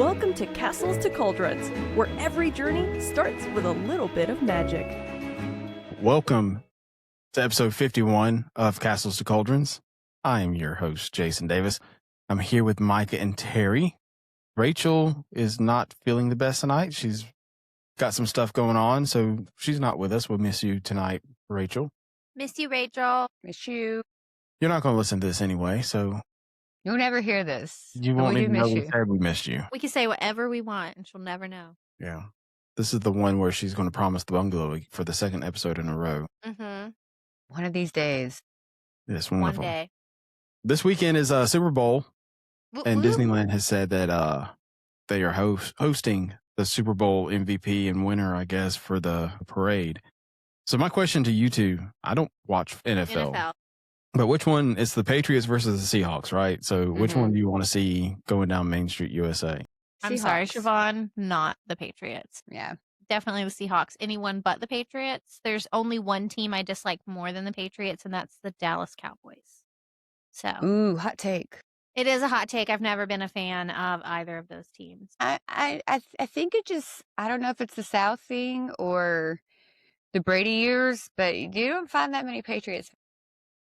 Welcome to Castles to Cauldrons, where every journey starts with a little bit of magic. Welcome to episode 51 of Castles to Cauldrons. I am your host, Jason Davis. I'm here with Micah and Terry. Rachel is not feeling the best tonight. She's got some stuff going on, so she's not with us. We'll miss you tonight, Rachel. Miss you, Rachel. Miss you. You're not going to listen to this anyway, so You'll never hear this. you won't even know we you. said we missed you. We can say whatever we want, and she'll never know. Yeah. This is the one where she's going to promise the bungalow for the second episode in a row. Mm-hmm. One of these days. Yes, one of One them. day. This weekend is Super Bowl, and Woo-woo. Disneyland has said that they are hosting the Super Bowl MVP and winner, I guess, for the parade. So my question to you two, I don't watch NFL. But which one? It's the Patriots versus the Seahawks, right? So which one do you want to see going down Main Street, USA? I'm sorry, Siobhan, not the Patriots. Yeah. Definitely the Seahawks. Anyone but the Patriots. There's only one team I dislike more than the Patriots, and that's the Dallas Cowboys. So Ooh, hot take. it is a hot take. I've never been a fan of either of those teams. I think it just, I don't know if it's the South thing or the Brady years, but you don't find that many Patriots.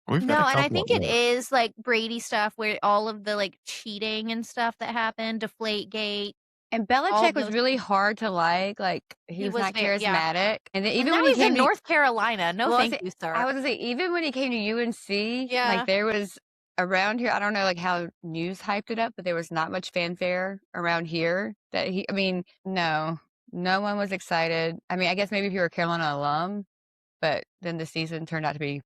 We've No, got a and I couple think of it them. is like Brady stuff where all of the like cheating and stuff that happened, Deflategate. And All Belichick was those really hard to like he was not very- yeah. charismatic. And then And even now when he he's in came to North Carolina. No, Well, thank see, you, sir. I was gonna say, even when he came to UNC, Yeah. like there was around here, I don't know like how news hyped it up, but there was not much fanfare around here that no one was excited. I mean, I guess maybe if you were a Carolina alum, but then the season turned out to be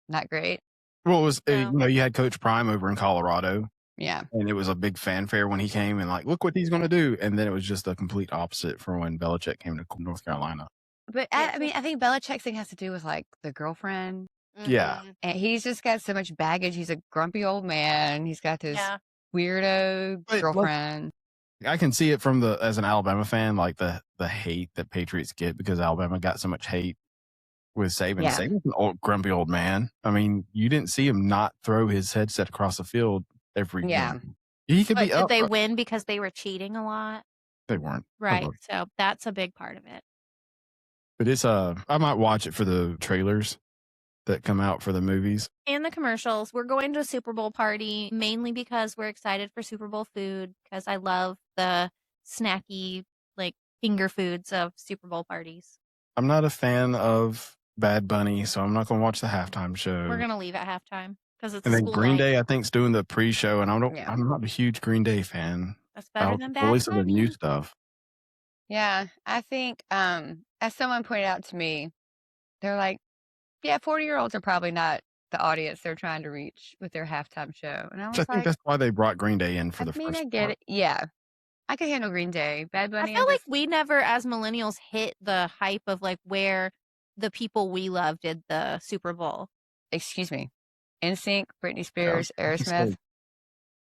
not great. Well, it was, No. you had Coach Prime over in Colorado, Yeah. and it was a big fanfare when he came and like, look what he's going to do. And then it was just the complete opposite for when Belichick came to North Carolina. But Yeah, I mean, I think Belichick's thing has to do with like the girlfriend. Yeah. Mhm. And he's just got so much baggage. He's a grumpy old man. He's got this Yeah. weirdo But, look, girlfriend. I can see it from as an Alabama fan, like the hate that Patriots get because Alabama got so much hate with Saban. Yeah. Saban's an old, grumpy old man. I mean, you didn't see him not throw his headset across the field every Yeah. game. He could But be did up. they win because they were cheating a lot? They weren't. Right. So that's a big part of it. But it's I might watch it for the trailers that come out for the movies. And the commercials. We're going to a Super Bowl party mainly because we're excited for Super Bowl food because I love the snacky, like finger foods of Super Bowl parties. I'm not a fan of Bad Bunny, so I'm not going to watch the halftime show. We're going to leave at halftime because it's and a then school Green night. Day, I think, is doing the pre-show, and Yeah. I'm not a huge Green Day fan. That's better than At Bad least of the new Bunny. stuff. Yeah, I think as someone pointed out to me, they're like, yeah, 40-year-olds are probably not the audience they're trying to reach with their halftime show. And I was Which I think like, that's why they brought Green Day in for I the mean, first I get part. it. Yeah, I could handle Green Day. Bad Bunny, I feel like we never, as millennials, hit the hype of like where the people we love did the Super Bowl. excuse me, NSYNC, Britney Spears, I just Aerosmith, say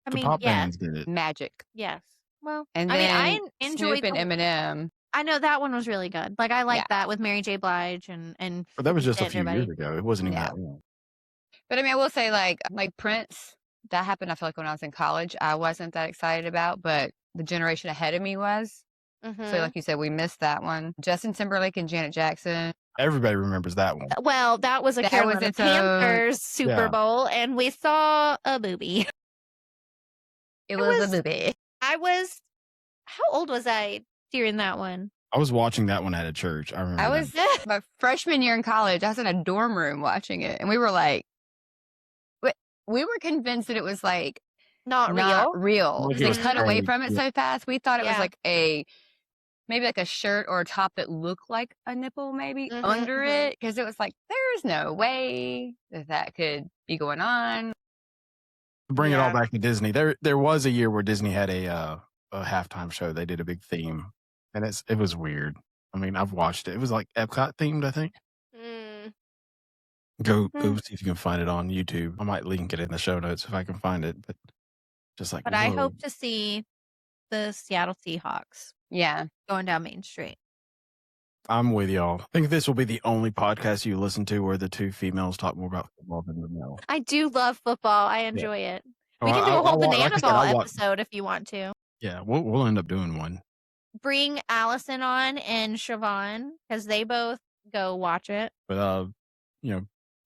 I the mean, pop yes, bands did it. Magic, yes. Well, and I mean, then I enjoyed Snoop and Eminem. I know that one was really good. Like I liked Yeah. that with Mary J. Blige and But that was 50 just a Cent few and years everybody. ago. It wasn't even Yeah. that long. But I mean, I will say like Prince, that happened. I feel like when I was in college, I wasn't that excited about, but the generation ahead of me was. Mhm. So like you said, we missed that one. Justin Timberlake and Janet Jackson. Everybody remembers that one. Well, that was a That was Carolina its own- Panthers Super Yeah. Bowl, and we saw a booby. It was- was a movie. How old was I during that one? I was watching that one at a church. I remember. I that. was my freshman year in college. I was in a dorm room watching it, and we were like, we were convinced that it was like Not not real. real. Like They it was cut away fake, from it yeah. so fast. We thought it was Yeah. like maybe like a shirt or a top that looked like a nipple maybe Mhm, under mhm. it, because it was like there's no way that could be going on. To bring it all Yeah. back to Disney. There was a year where Disney had a halftime show. They did a big theme, and it was weird. I mean, I've watched it. It was like Epcot themed, I think. Mm. Go see if you can find it on YouTube. I might link it in the show notes if I can find it. But just like, But I whoa. hope to see the Seattle Seahawks Yeah. going down Main Street. I'm with y'all. I think this will be the only podcast you listen to where the two females talk more about football than the male. I do love football. I enjoy it. We Oh, can do a whole like I banana said, ball I watch- episode if you want to. Yeah, we'll end up doing one. Bring Allison on and Siobhan because they both go watch it. But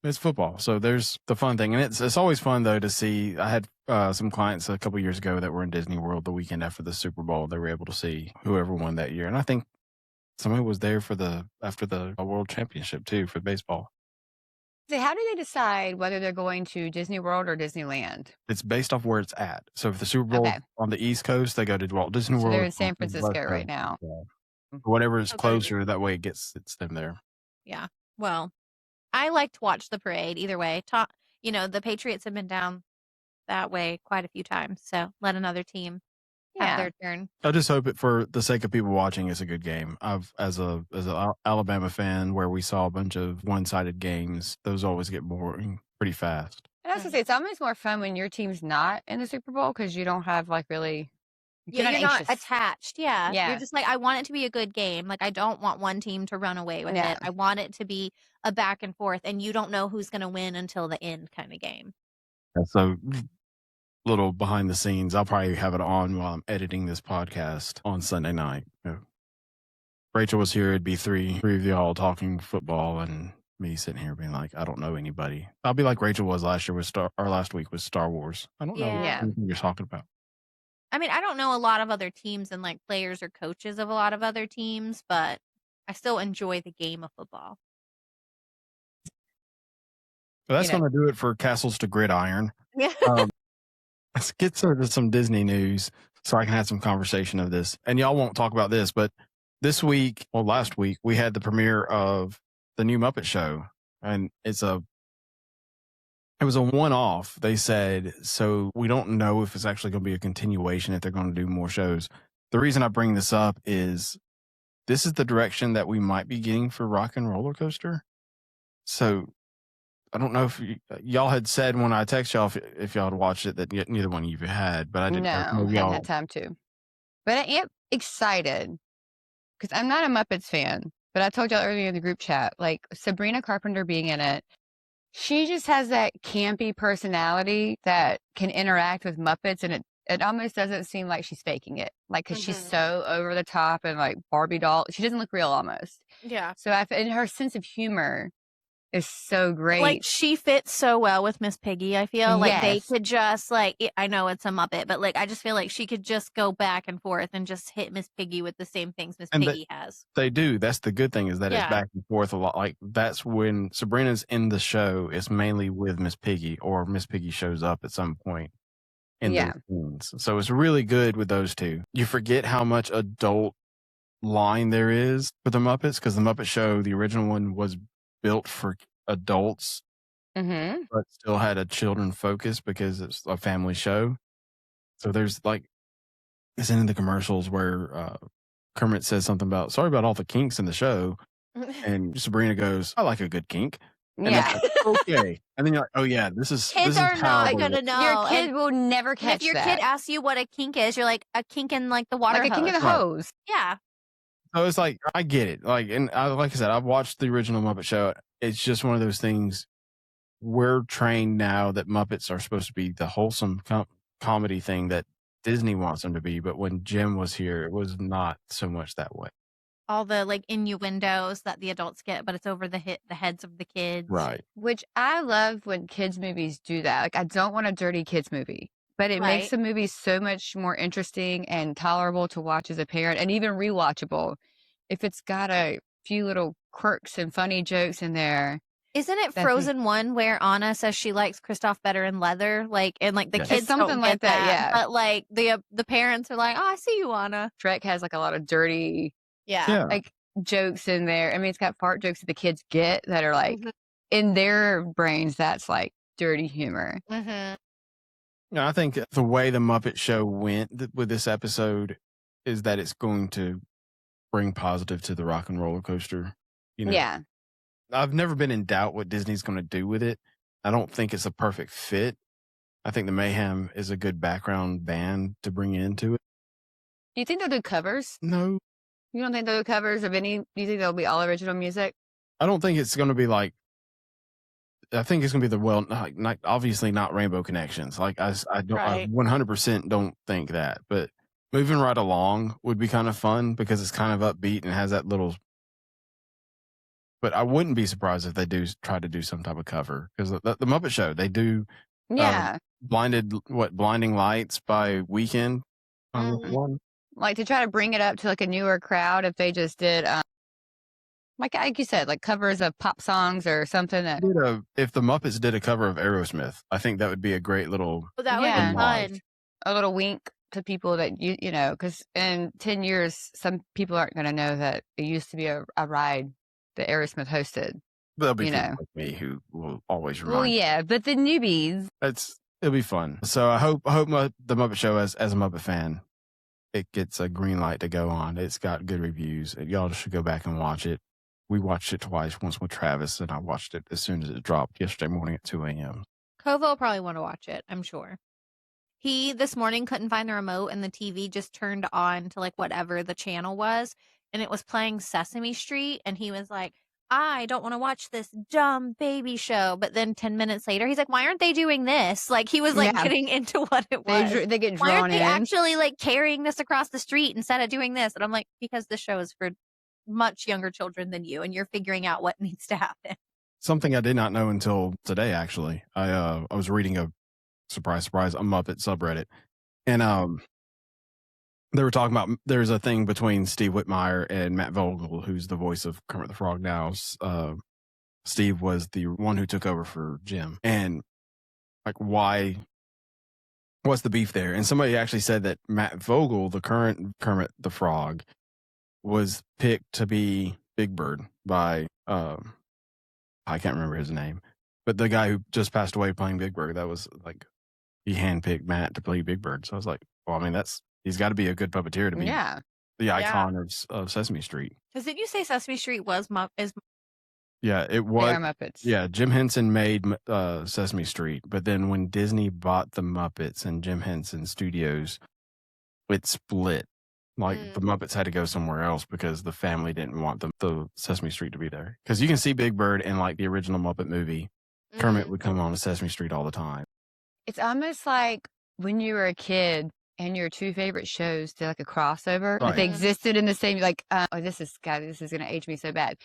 it's football, so there's the fun thing, and it's always fun though to see. I had some clients a couple years ago that were in Disney World the weekend after the Super Bowl. They were able to see whoever won that year, and I think somebody was there after the World Championship too for baseball. So how do they decide whether they're going to Disney World or Disneyland? It's based off where it's at. So if the Super Bowl Okay. on the East Coast, they go to Walt Disney So World. they're in On San the West Francisco right Coast, now. whatever is Okay. closer, that way it's them there. Yeah. Well, I like to watch the parade either way. The Patriots have been down that way quite a few times, so let another team have Yeah. their turn. I just hope it, for the sake of people watching, it's a good game. As a Alabama fan, where we saw a bunch of one-sided games, those always get boring pretty fast. And I was gonna say, it's almost more fun when your team's not in the Super Bowl because you don't have really. You're not anxious. attached. Yeah. Yeah. You're just like, I want it to be a good game. Like, I don't want one team to run away with Yeah. it. I want it to be a back and forth, and you don't know who's going to win until the end kind of game. So, little behind the scenes, I'll probably have it on while I'm editing this podcast on Sunday night. Rachel was here. It'd be three of y'all talking football, and me sitting here being like, I don't know anybody. I'll be like Rachel was last year last week with Star Wars. I don't know Yeah. what you're talking about. I mean, I don't know a lot of other teams and like players or coaches of a lot of other teams, but I still enjoy the game of football. But that's going to do it for Castles to Gridiron. Yeah. Let's get to some Disney news so I can have some conversation of this. And y'all won't talk about this, but last week, we had the premiere of the new Muppet Show. And it was a one-off. They said, so we don't know if it's actually going to be a continuation, if they're going to do more shows. The reason I bring this up is this is the direction that we might be getting for Rock and Roller Coaster. So I don't know if y'all had said when I text y'all if y'all had watched it that neither one of you had, but I didn't know. No, haven't had time to. But I am excited because I'm not a Muppets fan. But I told y'all earlier in the group chat, like Sabrina Carpenter being in it, she just has that campy personality that can interact with Muppets, and it almost doesn't seem like she's faking it. Like, because she's so over the top and like Barbie doll, she doesn't look real almost. Yeah. So and her sense of humor is so great. Like, she fits so well with Miss Piggy, I feel. Like, they Yes. could just, like, I know it's a Muppet, but, like, I just feel like she could just go back and forth and just hit Miss Piggy with the same things Miss Piggy has. They do. That's the good thing, is that it's back and forth a lot. Like, that's when Sabrina's in the show, it's mainly with Miss Piggy, or Miss Piggy shows up at some point in those scenes. So it's really good with those two. You forget how much adult line there is for the Muppets, because the Muppet Show, the original one, was built for adults, but still had a children focus because it's a family show. So there's like, it's in the commercials where Kermit says something about, sorry about all the kinks in the show. And Sabrina goes, I like a good kink. And Yeah. like, okay. And then you're like, oh yeah, this is Kids are not going to know. Your kid And will never catch if your that. kid asks you what a kink is, you're like, a kink in, like, the water Like a hose. kink in the hose. Yeah. So it's like, I get it. Like, and like I said, I've watched the original Muppet Show. It's just one of those things. We're trained now that Muppets are supposed to be the wholesome comedy thing that Disney wants them to be. But when Jim was here, it was not so much that way. All the, like, innuendos that the adults get, but it's over the heads of the kids. Right. Which I love when kids movies do that. Like, I don't want a dirty kids movie, but it makes the movie so much more interesting and tolerable to watch as a parent, and even rewatchable if it's got a few little quirks and funny jokes in there. Isn't it Frozen 1 where Anna says she likes Kristoff better in leather? Like, and like the Yes. kids It's something don't like get that, yeah. But like the parents are like, oh, I see you, Anna. Shrek has like a lot of dirty Yeah. like jokes in there. I mean, it's got fart jokes that the kids get that are like in their brains, that's like dirty humor. Yeah, I think the way the Muppet Show went with this episode is that it's going to bring positive to the Rock and Roller Coaster. You know, Yeah. I've never been in doubt what Disney's going to do with it. I don't think it's a perfect fit. I think the Mayhem is a good background band to bring into it. Do you think they'll do covers? No, You don't think they'll do covers of any? Do you think they'll be all original music? I don't think it's going to be like, I think it's going to be obviously not Rainbow Connections. Like I don't, I 100% don't think that, but Moving Right Along would be kind of fun because it's kind of upbeat and has that little. But I wouldn't be surprised if they do try to do some type of cover because the Muppet Show, they do Yeah. Blinding Lights by Weekend on one. Like to try to bring it up to like a newer crowd if they just did like you said, like covers of pop songs or something that If the Muppets did a cover of Aerosmith, I think that would be a great little That would Yeah. be fun. a little wink to people that you know, because in 10 years some people aren't going to know that it used to be a ride that Aerosmith hosted. There'll be You people know. like me who will always Well, remind. yeah, but the newbies. It'll be fun. So I hope the Muppet Show as a Muppet fan, it gets a green light to go on. It's got good reviews. Y'all should go back and watch it. We watched it twice, once with Travis, and I watched it as soon as it dropped yesterday morning at 2 a.m. Kovo will probably want to watch it, I'm sure. He this morning couldn't find the remote and the TV just turned on to like whatever the channel was, and it was playing Sesame Street, and he was like, I don't want to watch this dumb baby show. But then 10 minutes later, he's like, why aren't they doing this? Like he was like Yeah. getting into what it was. They get Why drawn aren't they in. actually like carrying this across the street instead of doing this? And I'm like, because this show is for much younger children than you, and you're figuring out what needs to happen. Something I did not know until today, actually. I was reading a surprise, a Muppet subreddit, and they were talking about there's a thing between Steve Whitmire and Matt Vogel, who's the voice of Kermit the Frog now. Steve was the one who took over for Jim, and like what's the beef there? And somebody actually said that Matt Vogel, the current Kermit the Frog, was picked to be Big Bird by I can't remember his name, but the guy who just passed away playing Big Bird, that was like he handpicked Matt to play Big Bird. So I was like, well, I mean, he's got to be a good puppeteer to be the icon of Sesame Street. Because did you say Sesame Street is Yeah, it They was. are Muppets. Yeah, Jim Henson made Sesame Street, but then when Disney bought the Muppets and Jim Henson Studios, it split. Like the Muppets had to go somewhere else because the family didn't want the Sesame Street to be there. Because you can see Big Bird in like the original Muppet movie. Kermit would come on to Sesame Street all the time. It's almost like when you were a kid and your two favorite shows did like a crossover. Like they existed in the same, like, this is going to age me so bad.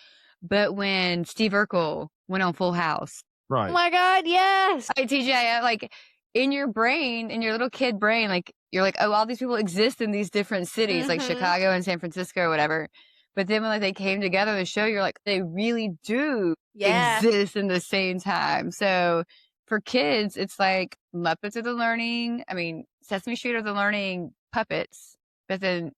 But when Steve Urkel went on Full House. Right. Oh my God, yes. Like, TJ, like in your brain, in your little kid brain, like you're like, oh, all these people exist in these different cities, like Chicago and San Francisco or whatever. But then when like they came together to the show, you're like, they really do exist in the same time. So for kids, it's like Muppets are the learning. I mean, Sesame Street are the learning puppets, but then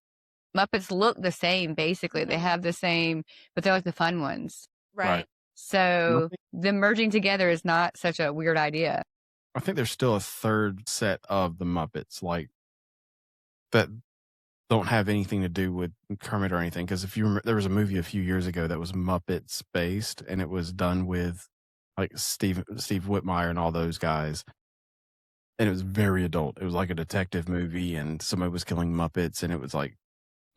Muppets look the same, basically. They have the same, but they're like the fun ones. Right. So them merging together is not such a weird idea. I think there's still a third set of the Muppets, like that don't have anything to do with Kermit or anything. Because if you remember, there was a movie a few years ago that was Muppets based, and it was done with like Steve Whitmire and all those guys. And it was very adult. It was like a detective movie, and somebody was killing Muppets, and it was like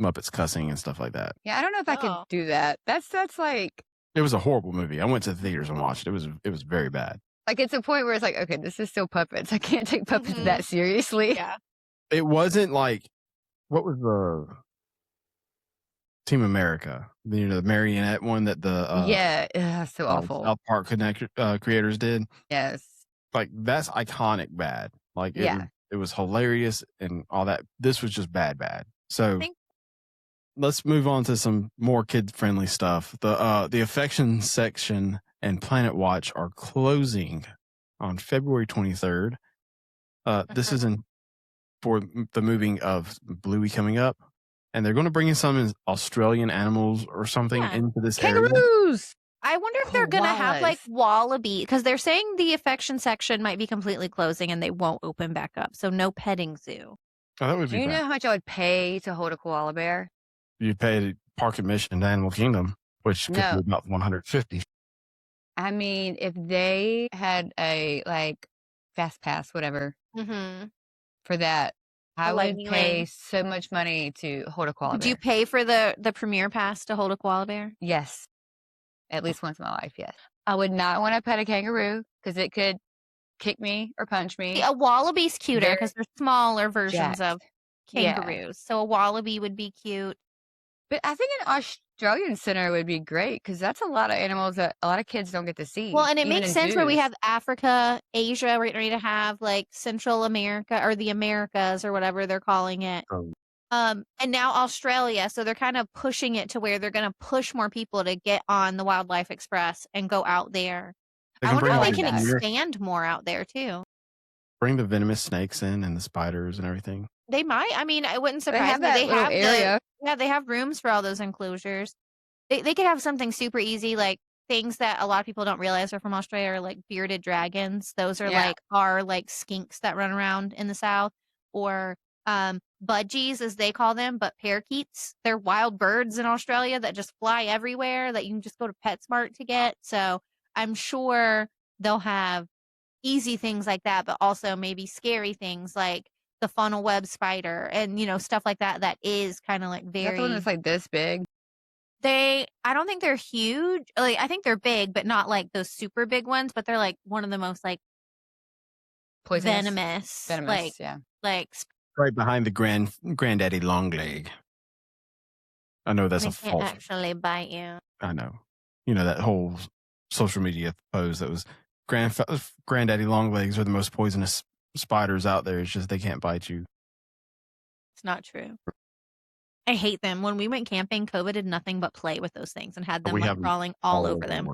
Muppets cussing and stuff like that. Yeah, I don't know if I could do that. That's like it was a horrible movie. I went to the theaters and watched it. It was very bad. Like it's a point where it's like, okay, this is still puppets. I can't take puppets that seriously. Yeah. It wasn't like what was the Team America? You know, the marionette one that the so awful. South Park creators did. Yes. Like that's iconic bad. Like it was hilarious and all that. This was just bad. So let's move on to some more kid friendly stuff. The affection section and Planet Watch are closing on February 23rd. This is for the moving of Bluey coming up, and they're going to bring in some Australian animals or something into this area. Kangaroos. I wonder if they're going to have like wallaby, because they're saying the affection section might be completely closing and they won't open back up. So no petting zoo. Oh, that would be Do you bad. know how much I would pay to hold a koala bear? You'd pay park admission to Animal Kingdom, which could be about $150. I mean, if they had a like fast pass, whatever, for that, I would pay so much money to hold a koala bear. Do you pay for the premier pass to hold a koala bear? Yes. At least once in my life, yes. I would not want to pet a kangaroo because it could kick me or punch me. A wallaby's cuter because they're smaller versions of Yeah. kangaroos. So a wallaby would be cute. But I think an Australian center would be great because that's a lot of animals that a lot of kids don't get to see. Well, and it even makes in sense where we zoos. have Africa, Asia, we're getting ready to have like Central America or the Americas or whatever they're calling it. Oh. And now Australia, so they're kind of pushing it to where they're going to push more people to get on the Wildlife Express and go out there. They I can wonder bring if they like can the deer, expand more out there too. bring the venomous snakes in and the spiders and everything. They might. I mean, it wouldn't They surprise have me. that They little have area. they have rooms for all those enclosures. They could have something super easy, like things that a lot of people don't realize are from Australia are like bearded dragons. Those are Yeah. like skinks that run around in the South, or budgies as they call them, but parakeets. They're wild birds in Australia that just fly everywhere that you can just go to PetSmart to get. So I'm sure they'll have easy things like that, but also maybe scary things like the funnel web spider and stuff like that. That is kind of like Is that the one very. that's like this big? I don't think they're huge. Like, I think they're big, but not like those super big ones, but they're like one of the most like Poisonous? venomous, Venomous, yeah. like Right behind the granddaddy long leg. I know that's they a can't false. actually bite you. I know. You know that whole social media post that was granddaddy long legs are the most poisonous spiders out there. It's just they can't bite you. It's not true. I hate them. When we went camping, COVID did nothing but play with those things and had them We like have them crawling all over them.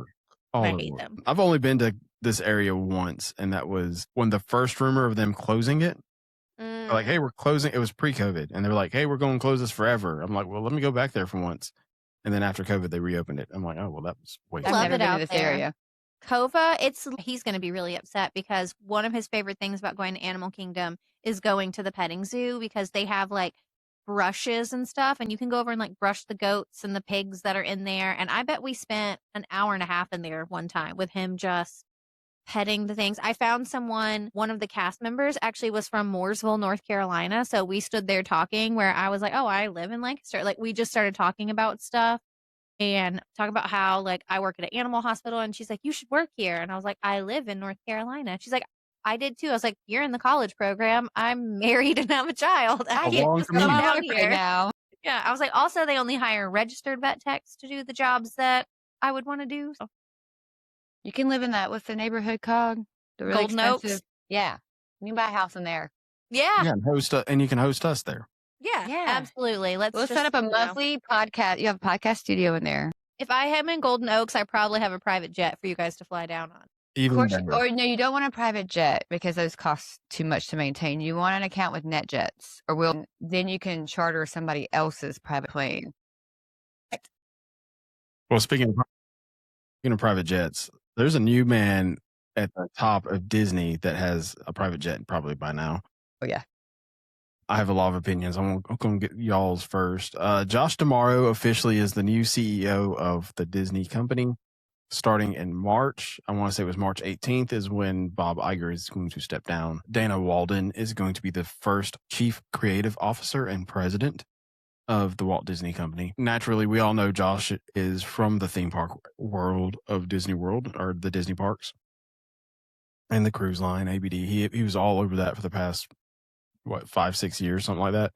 All I over. hate them. I've only been to this area once, and that was when the first rumor of them closing it. They're like, hey, we're closing. It was pre-COVID, and they were like, hey, we're going to close this forever. I'm like, well, let me go back there for once. And then after COVID, they reopened it. I'm like, oh, well, that was I I've love never it been out to this there. area. Kova, he's going to be really upset because one of his favorite things about going to Animal Kingdom is going to the petting zoo because they have like brushes and stuff, and you can go over and like brush the goats and the pigs that are in there. And I bet we spent an hour and a half in there one time with him just petting the things. I found one of the cast members actually was from Mooresville, North Carolina. So we stood there talking where I was like, oh, I live in Lancaster. Like we just started talking about stuff and talk about how like I work at an animal hospital, and she's like, you should work here. And I was like, I live in North Carolina. She's like, I did too. I was like, you're in the college program. I'm married and have a child. I can't just come down here now. Yeah. I was like, also they only hire registered vet techs to do the jobs that I would want to do. So. You can live in that. What's the neighborhood called? The really Golden expensive. Oaks? Yeah. You can buy a house in there. Yeah. Yeah, and you can host us there. Yeah. Absolutely. Let's set up a monthly podcast. You have a podcast studio in there. If I am in Golden Oaks, I probably have a private jet for you guys to fly down on. Even better. Or no, you don't want a private jet because those cost too much to maintain. You want an account with NetJets, or then you can charter somebody else's private plane. Well, speaking of private jets, there's a new man at the top of Disney that has a private jet probably by now. Oh yeah. I have a lot of opinions. I'm going to get y'all's first. Josh D'Amaro officially is the new CEO of the Disney company starting in March. I want to say it was March 18th is when Bob Iger is going to step down. Dana Walden is going to be the first chief creative officer and president of the Walt Disney Company. Naturally, we all know Josh is from the theme park world of Disney World, or the Disney parks and the cruise line, ABD. He was all over that for the past 5-6 years, something like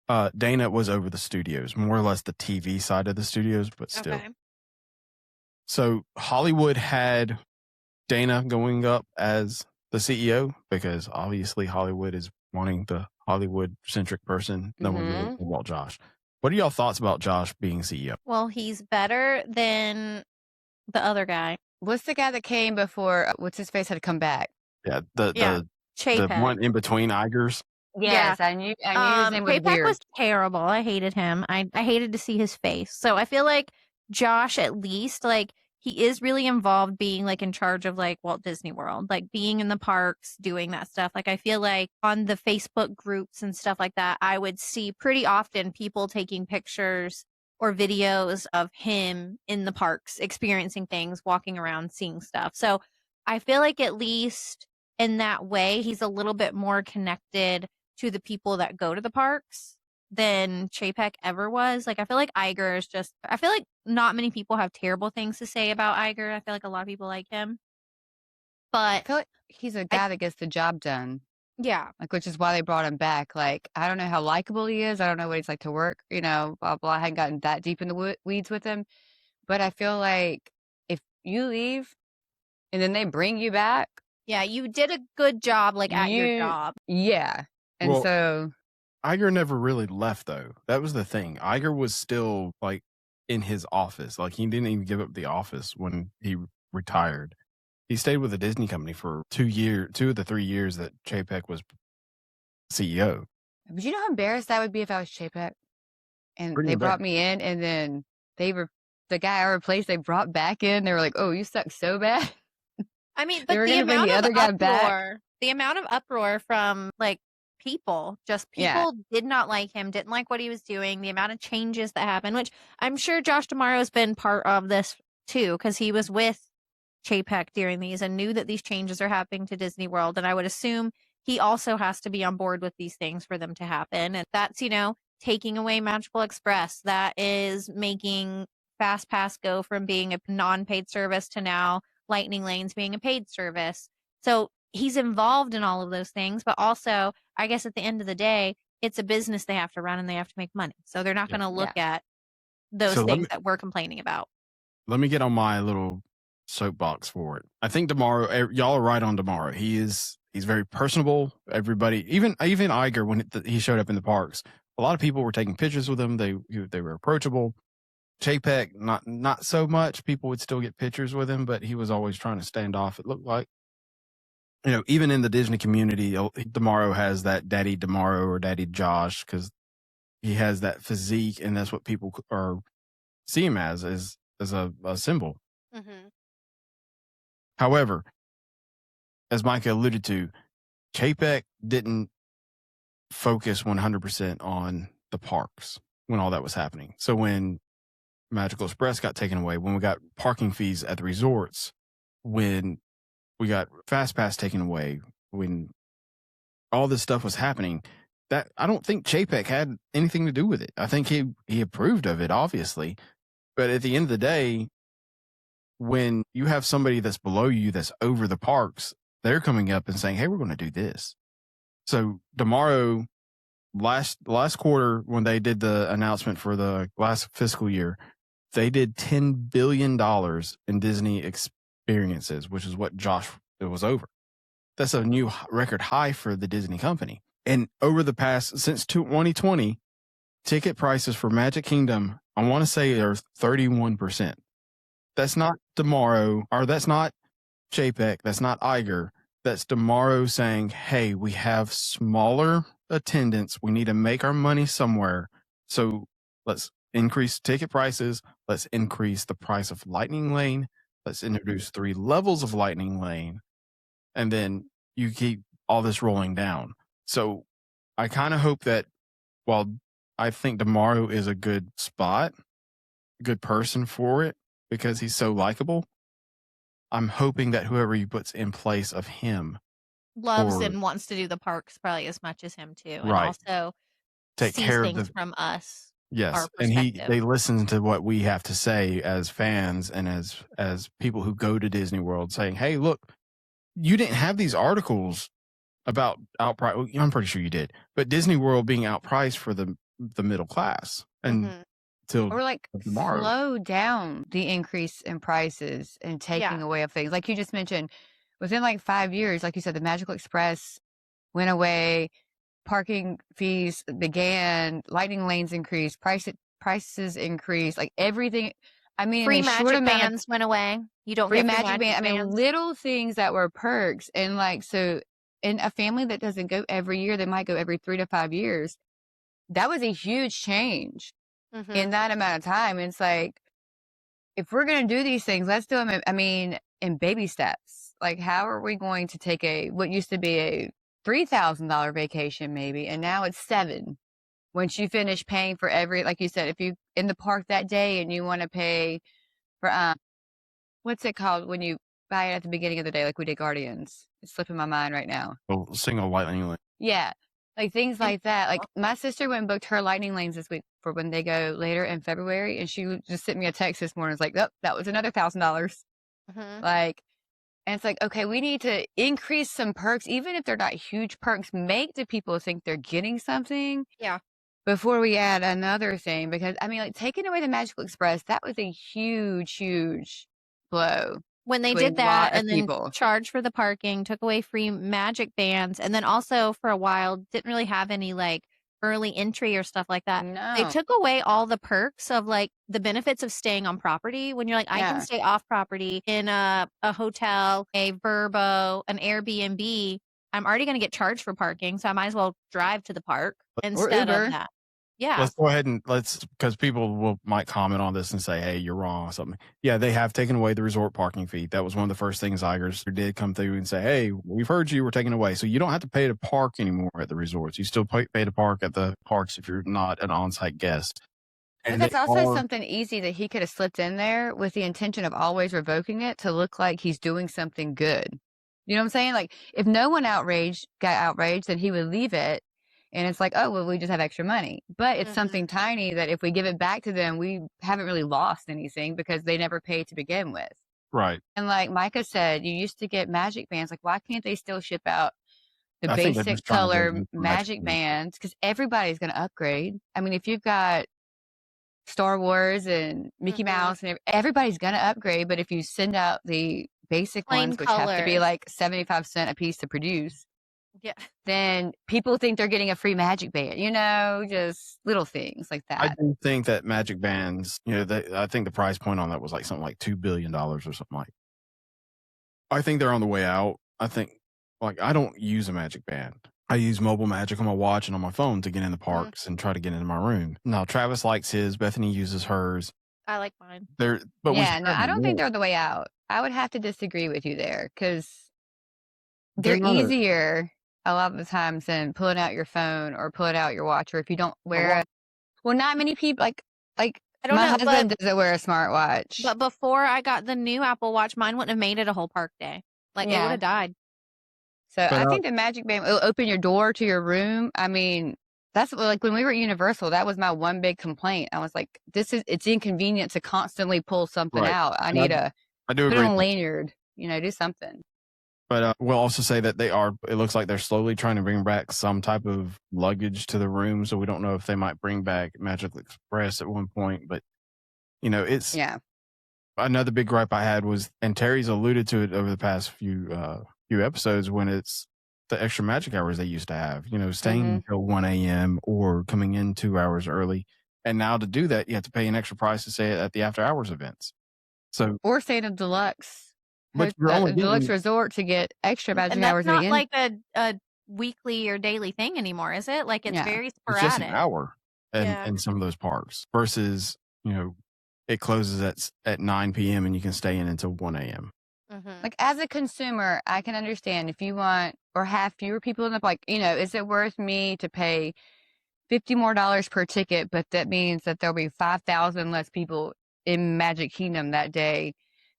that. Dana was over the studios, more or less the TV side of the studios, but still. Okay. So Hollywood had Dana going up as the CEO because obviously Hollywood is wanting the Hollywood-centric person. No one really about Josh. What are y'all thoughts about Josh being CEO? Well, he's better than the other guy. What's the guy that came before? What's his face had to come back? Yeah, the one in between Igers. Yes, I knew his name was Chapek weird. was terrible. I hated him. I hated to see his face. So I feel like Josh, at least, like, he is really involved being like in charge of like Walt Disney World, like being in the parks, doing that stuff. Like I feel like on the Facebook groups and stuff like that, I would see pretty often people taking pictures or videos of him in the parks, experiencing things, walking around, seeing stuff. So I feel like at least in that way, he's a little bit more connected to the people that go to the parks than Chapek ever was. Like, I feel like Iger is just, I feel like not many people have terrible things to say about Iger. I feel like a lot of people like him. But I feel like he's a guy that gets the job done. Yeah. Like, which is why they brought him back. Like, I don't know how likable he is. I don't know what he's like to work, blah, blah. I hadn't gotten that deep in the weeds with him. But I feel like if you leave and then they bring you back, Yeah, you did a good job, like, at your job. yeah. And Well, so, Iger never really left though. That was the thing. Iger was still like in his office. Like he didn't even give up the office when he retired. He stayed with the Disney company for 2 of the 3 years that Chapek was CEO. but you know how embarrassed that would be if I was Chapek and Pretty they embarrassed. brought me in and then the guy I replaced, they brought back in. They were like, "Oh, you suck so bad." I mean, They but were the gonna bring amount the of other guy back. uproar, the amount of uproar from, like, people Yeah. did not like him, didn't like what he was doing, the amount of changes that happened, which I'm sure Josh D'Amaro's been part of this too, because he was with Chapek during these and knew that these changes are happening to Disney World. And I would assume he also has to be on board with these things for them to happen. And that's, taking away Magical Express. That is making Fast Pass go from being a non-paid service to now Lightning Lanes being a paid service. So he's involved in all of those things, but also, I guess at the end of the day, it's a business they have to run and they have to make money. So they're not Yeah. going to look at those So things that we're complaining about. let me get on my little soapbox for it. I think y'all are right on Tomorrow. He's very personable. Everybody, even Iger, when he showed up in the parks, a lot of people were taking pictures with him. They were approachable. Chapek, not so much. People would still get pictures with him, but he was always trying to stand off. It looked like, even in the Disney community, Tomorrow has that Daddy Tomorrow or Daddy Josh because he has that physique, and that's what people see him as a symbol. Mm-hmm. However, as Micah alluded to, Chapek didn't focus 100% on the parks when all that was happening. So when Magical Express got taken away, when we got parking fees at the resorts, when we got Fast Pass taken away, when all this stuff was happening, that I don't think Chapek had anything to do with it. I think he approved of it, obviously. But at the end of the day, when you have somebody that's below you that's over the parks, they're coming up and saying, hey, we're going to do this. So tomorrow, last quarter, when they did the announcement for the last fiscal year, they did $10 billion in Disney experiences, which is what it was over. That's a new record high for the Disney company. And over the past, since 2020, ticket prices for Magic Kingdom, I want to say are 31%. That's not Tomorrow, or that's not Chapek, that's not Iger. That's Tomorrow saying, hey, we have smaller attendance. We need to make our money somewhere. So let's increase ticket prices. Let's increase the price of Lightning Lane. Let's introduce 3 levels of Lightning Lane. And then you keep all this rolling down. So I kind of hope that while I think Tomorrow is a good spot, a good person for it, because he's so likable, I'm hoping that whoever he puts in place of him loves and wants to do the parks probably as much as him too, and right, also take sees care things of from us. Yes, and they listen to what we have to say as fans and as people who go to Disney World, saying, "Hey, look, you didn't have these articles about outprice. I'm pretty sure you did, but Disney World being outpriced for the middle class and." Or like tomorrow. Slow down the increase in prices and taking away of things. Like you just mentioned, within like 5 years, like you said, the Magical Express went away, parking fees began, Lightning Lanes increased, prices increased, like everything. I mean, free magic bands went away. You don't free get magic bands. I mean, little things that were perks. And like, so in a family that doesn't go every year, they might go every 3 to 5 years. That was a huge change. In that amount of time. And it's like, if we're going to do these things, let's do them, I mean, in baby steps. Like, how are we going to take what used to be a $3,000 vacation maybe, and now it's $7,000 once you finish paying for like you said, if you in the park that day and you want to pay for, what's it called when you buy it at the beginning of the day, like we did Guardians? It's slipping my mind right now. Single Lightning Lane. Yeah. Like things like that. Like my sister went and booked her Lightning Lanes this week for when they go later in February. And she just sent me a text this morning. It's like, oh, that was another $1,000. Like And it's like, okay, we need to increase some perks, even if they're not huge perks, make the people think they're getting something. Yeah. Before we add another thing, because I mean, like taking away the Magical Express, that was a huge, huge blow When they to a did that lot of and then people. charged for the parking, took away free magic bands, and then also for a while didn't really have any like early entry or stuff like that. They No. took away all the perks of like the benefits of staying on property when you're like, I can Yeah. stay off property in a hotel, a Verbo, an Airbnb. I'm already going to get charged for parking, so I might as well drive to the park instead Uber. of that. Yeah. Let's go ahead and because people might comment on this and say, hey, you're wrong or something. Yeah, they have taken away the resort parking fee. That was one of the first things Igers did come through and say, hey, we've heard you, we're taking away. So you don't have to pay to park anymore at the resorts. You still pay to park at the parks if you're not an on-site guest. But And that's they also are- something easy that he could have slipped in there with the intention of always revoking it to look like he's doing something good. You know what I'm saying? Like if no one got outraged, then he would leave it. And it's like, oh, well, we just have extra money. But it's something tiny that if we give it back to them, we haven't really lost anything because they never paid to begin with. Right. And like Micah said, you used to get magic bands. Like, why can't they still ship out the I think they're basic just trying to color get magic bands? Because everybody's going to upgrade. I mean, if you've got Star Wars and Mickey Mouse and everybody's going to upgrade. But if you send out the basic Plain ones, which have to be colors. like 75 cents a piece to produce, Yeah. then people think they're getting a free magic band, you know, just little things like I that. do think that magic bands, I think the price point on that was like something like $2 billion or something like. I think they're on the way out. I think, like, I don't use a magic band. I use mobile magic on my watch and on my phone to get in the parks and try to get into my room. Now, Travis likes his. Bethany uses hers. I like mine. But Yeah, no, I don't think they're the way out. I would have to disagree with you there because they're easier a lot of the times than pulling out your phone or pulling out your watch, or if you don't wear it. Well, not many people like I don't my know, husband doesn't wear a smartwatch. But before I got the new Apple Watch, mine wouldn't have made it a whole park day. Like it Yeah. would have died. So I think the magic band will open your door to your room. I mean, that's like when we were at Universal, that was my one big complaint. I was like, it's inconvenient to constantly pull something out. I need to I do put agree. on a lanyard, do something. But we'll also say that it looks like they're slowly trying to bring back some type of luggage to the room. So we don't know if they might bring back Magical Express at one point. But, it's another big gripe I had was, and Terry's alluded to it over the past few episodes, when it's the extra magic hours they used to have, staying until 1 a.m. or coming in 2 hours early. And now to do that, you have to pay an extra price to stay at the after hours events. So, or stay in a deluxe. But you're only deluxe getting, resort to get extra magic And hours. that's not like a weekly or daily thing anymore, is it? Like it's very it's sporadic. just an hour in some of those parks versus, it closes at 9 p.m. and you can stay in until 1 a.m. Like as a consumer, I can understand if you want or have fewer people in the like, is it worth me to pay $50 more per ticket, but that means that there'll be 5,000 less people in Magic Kingdom that day.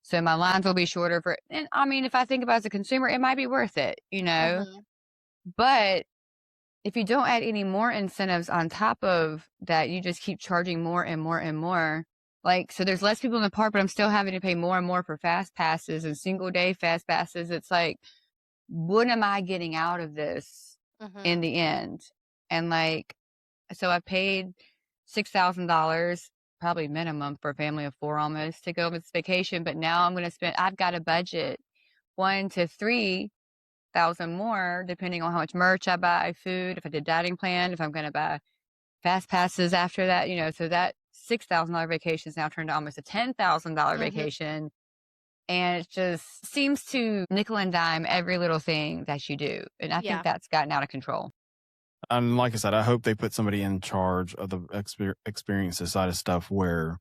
So my lines will be shorter and I mean, if I think about it as a consumer, it might be worth it, But if you don't add any more incentives on top of that, you just keep charging more and more and more. Like, so there's less people in the park, but I'm still having to pay more and more for fast passes and single day fast passes. It's like, what am I getting out of this in the end? And like, so I paid $6,000, probably minimum for a family of 4 almost, to go on this vacation. But now I've got a budget $1,000 to $3,000 more, depending on how much merch I buy, food, if I did dining plan, if I'm going to buy fast passes after that, so that $6,000 vacation is now turned to almost a $10,000 vacation. And it just seems to nickel and dime every little thing that you do. And I think that's gotten out of control. And like I said, I hope they put somebody in charge of the experiences side of stuff where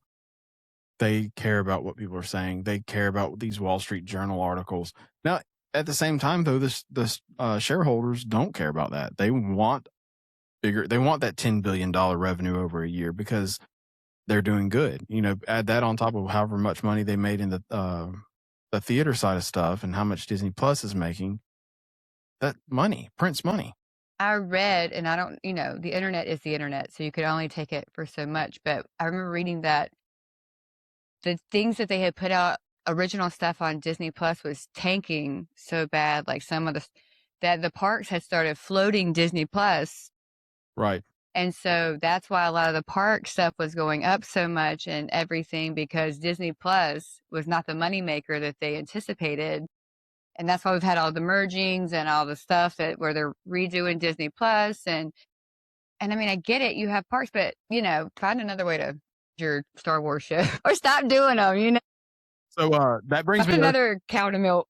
they care about what people are saying. They care about these Wall Street Journal articles. Now, at the same time, though, the shareholders don't care about that. They want bigger. They want that $10 billion revenue over a year because they're doing good. Add that on top of however much money they made in the theater side of stuff and how much Disney Plus is making. That money prints money. I read, and I don't, the internet is the internet, so you could only take it for so much. But I remember reading that the things that they had put out original stuff on Disney Plus was tanking so bad. Like some of that the parks had started floating Disney Plus. Right. And so that's why a lot of the park stuff was going up so much and everything, because Disney Plus was not the moneymaker that they anticipated. And that's why we've had all the mergings and all the stuff where they're redoing Disney Plus. And I mean, I get it. You have parks, but, find another way to your Star Wars show or stop doing them, So that brings Find me another cow to milk.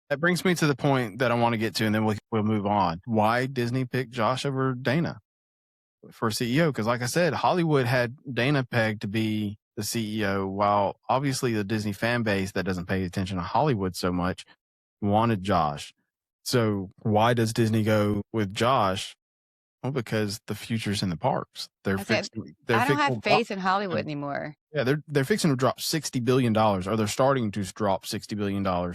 that brings me to the point that I want to get to, and then we'll move on. Why Disney picked Josh over Dana for CEO? Because like I said, Hollywood had Dana pegged to be the CEO, while obviously the Disney fan base that doesn't pay attention to Hollywood so much wanted Josh. So why does Disney go with Josh? Well, because the future's in the parks. I don't have faith in Hollywood anymore. Yeah, they're fixing to drop $60 billion, or they're starting to drop $60 billion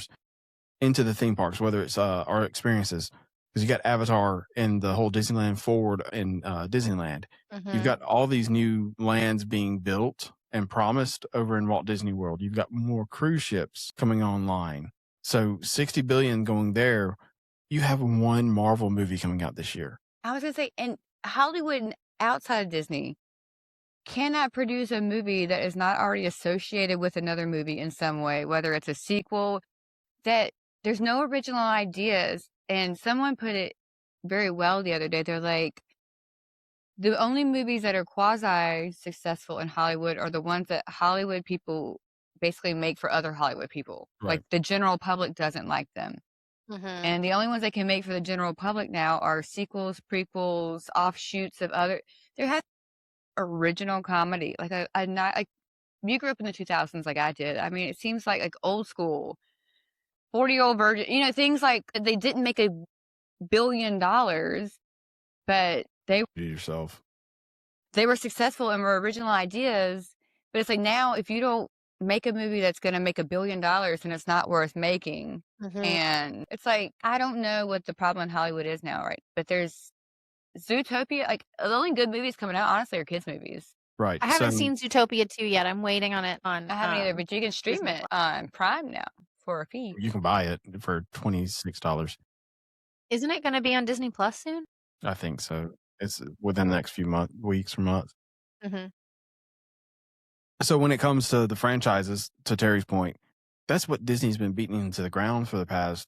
into the theme parks, whether it's our experiences. Because you got Avatar and the whole Disneyland Forward in Disneyland. Mhm. You've got all these new lands being built and promised over in Walt Disney World. You've got more cruise ships coming online. So $60 billion going there. You have one Marvel movie coming out this year. I was going to say, and Hollywood outside of Disney cannot produce a movie that is not already associated with another movie in some way, whether it's a sequel, that there's no original ideas. And someone put it very well the other day. They're like, the only movies that are quasi successful in Hollywood are the ones that Hollywood people basically make for other Hollywood people. Right. Like the general public doesn't like them. Mhm. And the only ones they can make for the general public now are sequels, prequels, offshoots of other. There has original comedy. Like not like you grew up in the 2000s, like I did. I mean, it seems like old school, 40-year-old virgin. Things like they didn't make $1 billion, but they were successful and were original ideas. But it's like now, if you don't make a movie that's going to make $1 billion, and it's not worth making. Mhm. And it's like, I don't know what the problem in Hollywood is now, right? But there's Zootopia. Like the only good movies coming out, honestly, are kids' movies. Right. I haven't seen Zootopia 2 yet. I'm waiting on it on. I haven't either, but you can stream Disney it on Prime now for a fee. You can buy it for $26. Isn't it going to be on Disney Plus soon? I think so. It's within the next few weeks or months. Mm-hmm. So when it comes to the franchises, to Terry's point, that's what Disney's been beating into the ground for the past,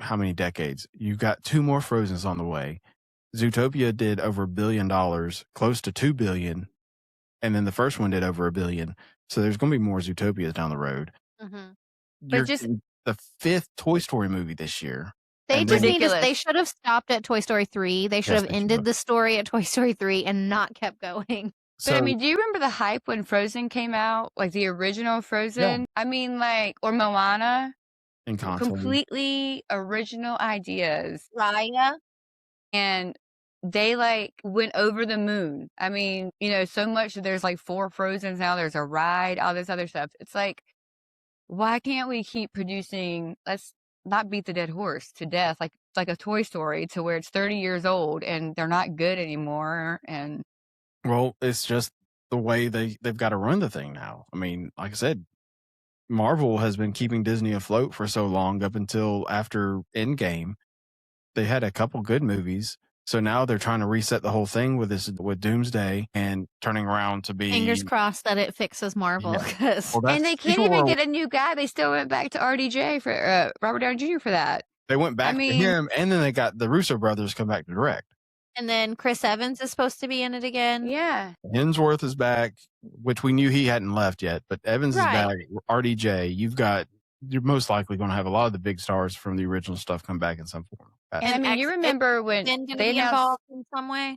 how many decades? You've got 2 more Frozens on the way. Zootopia did over $1 billion, close to $2 billion. And then the first one did over $1 billion. So there's going to be more Zootopias down the road. Mm-hmm. You're getting the 5th Toy Story movie this year. They should have stopped at Toy Story 3. They should have ended the story at Toy Story 3 and not kept going. But I mean, do you remember the hype when Frozen came out? Like the original Frozen? Yeah. I mean, or Moana? Completely original ideas. Raya? And they went over the moon. I mean, so much that there's 4 Frozens now. There's a ride, all this other stuff. It's like, why can't we keep producing, let's not beat the dead horse to death, like a Toy Story, to where it's 30 years old and they're not good anymore. And well, it's just the way they've got to run the thing now. I mean, like I said, Marvel has been keeping Disney afloat for so long, up until after Endgame. They had a couple good movies. So now they're trying to reset the whole thing with Doomsday and turning around to be... Fingers crossed that it fixes Marvel. Yeah. And they can't even get a new guy. They still went back to RDJ for Robert Downey Jr. for that. They went back to him, and then they got the Russo brothers come back to direct. And then Chris Evans is supposed to be in it again. Yeah. Hemsworth is back, which we knew he hadn't left yet, but Evans is back. RDJ, you're most likely going to have a lot of the big stars from the original stuff come back in some form. And I mean, you remember when they be involved in some way?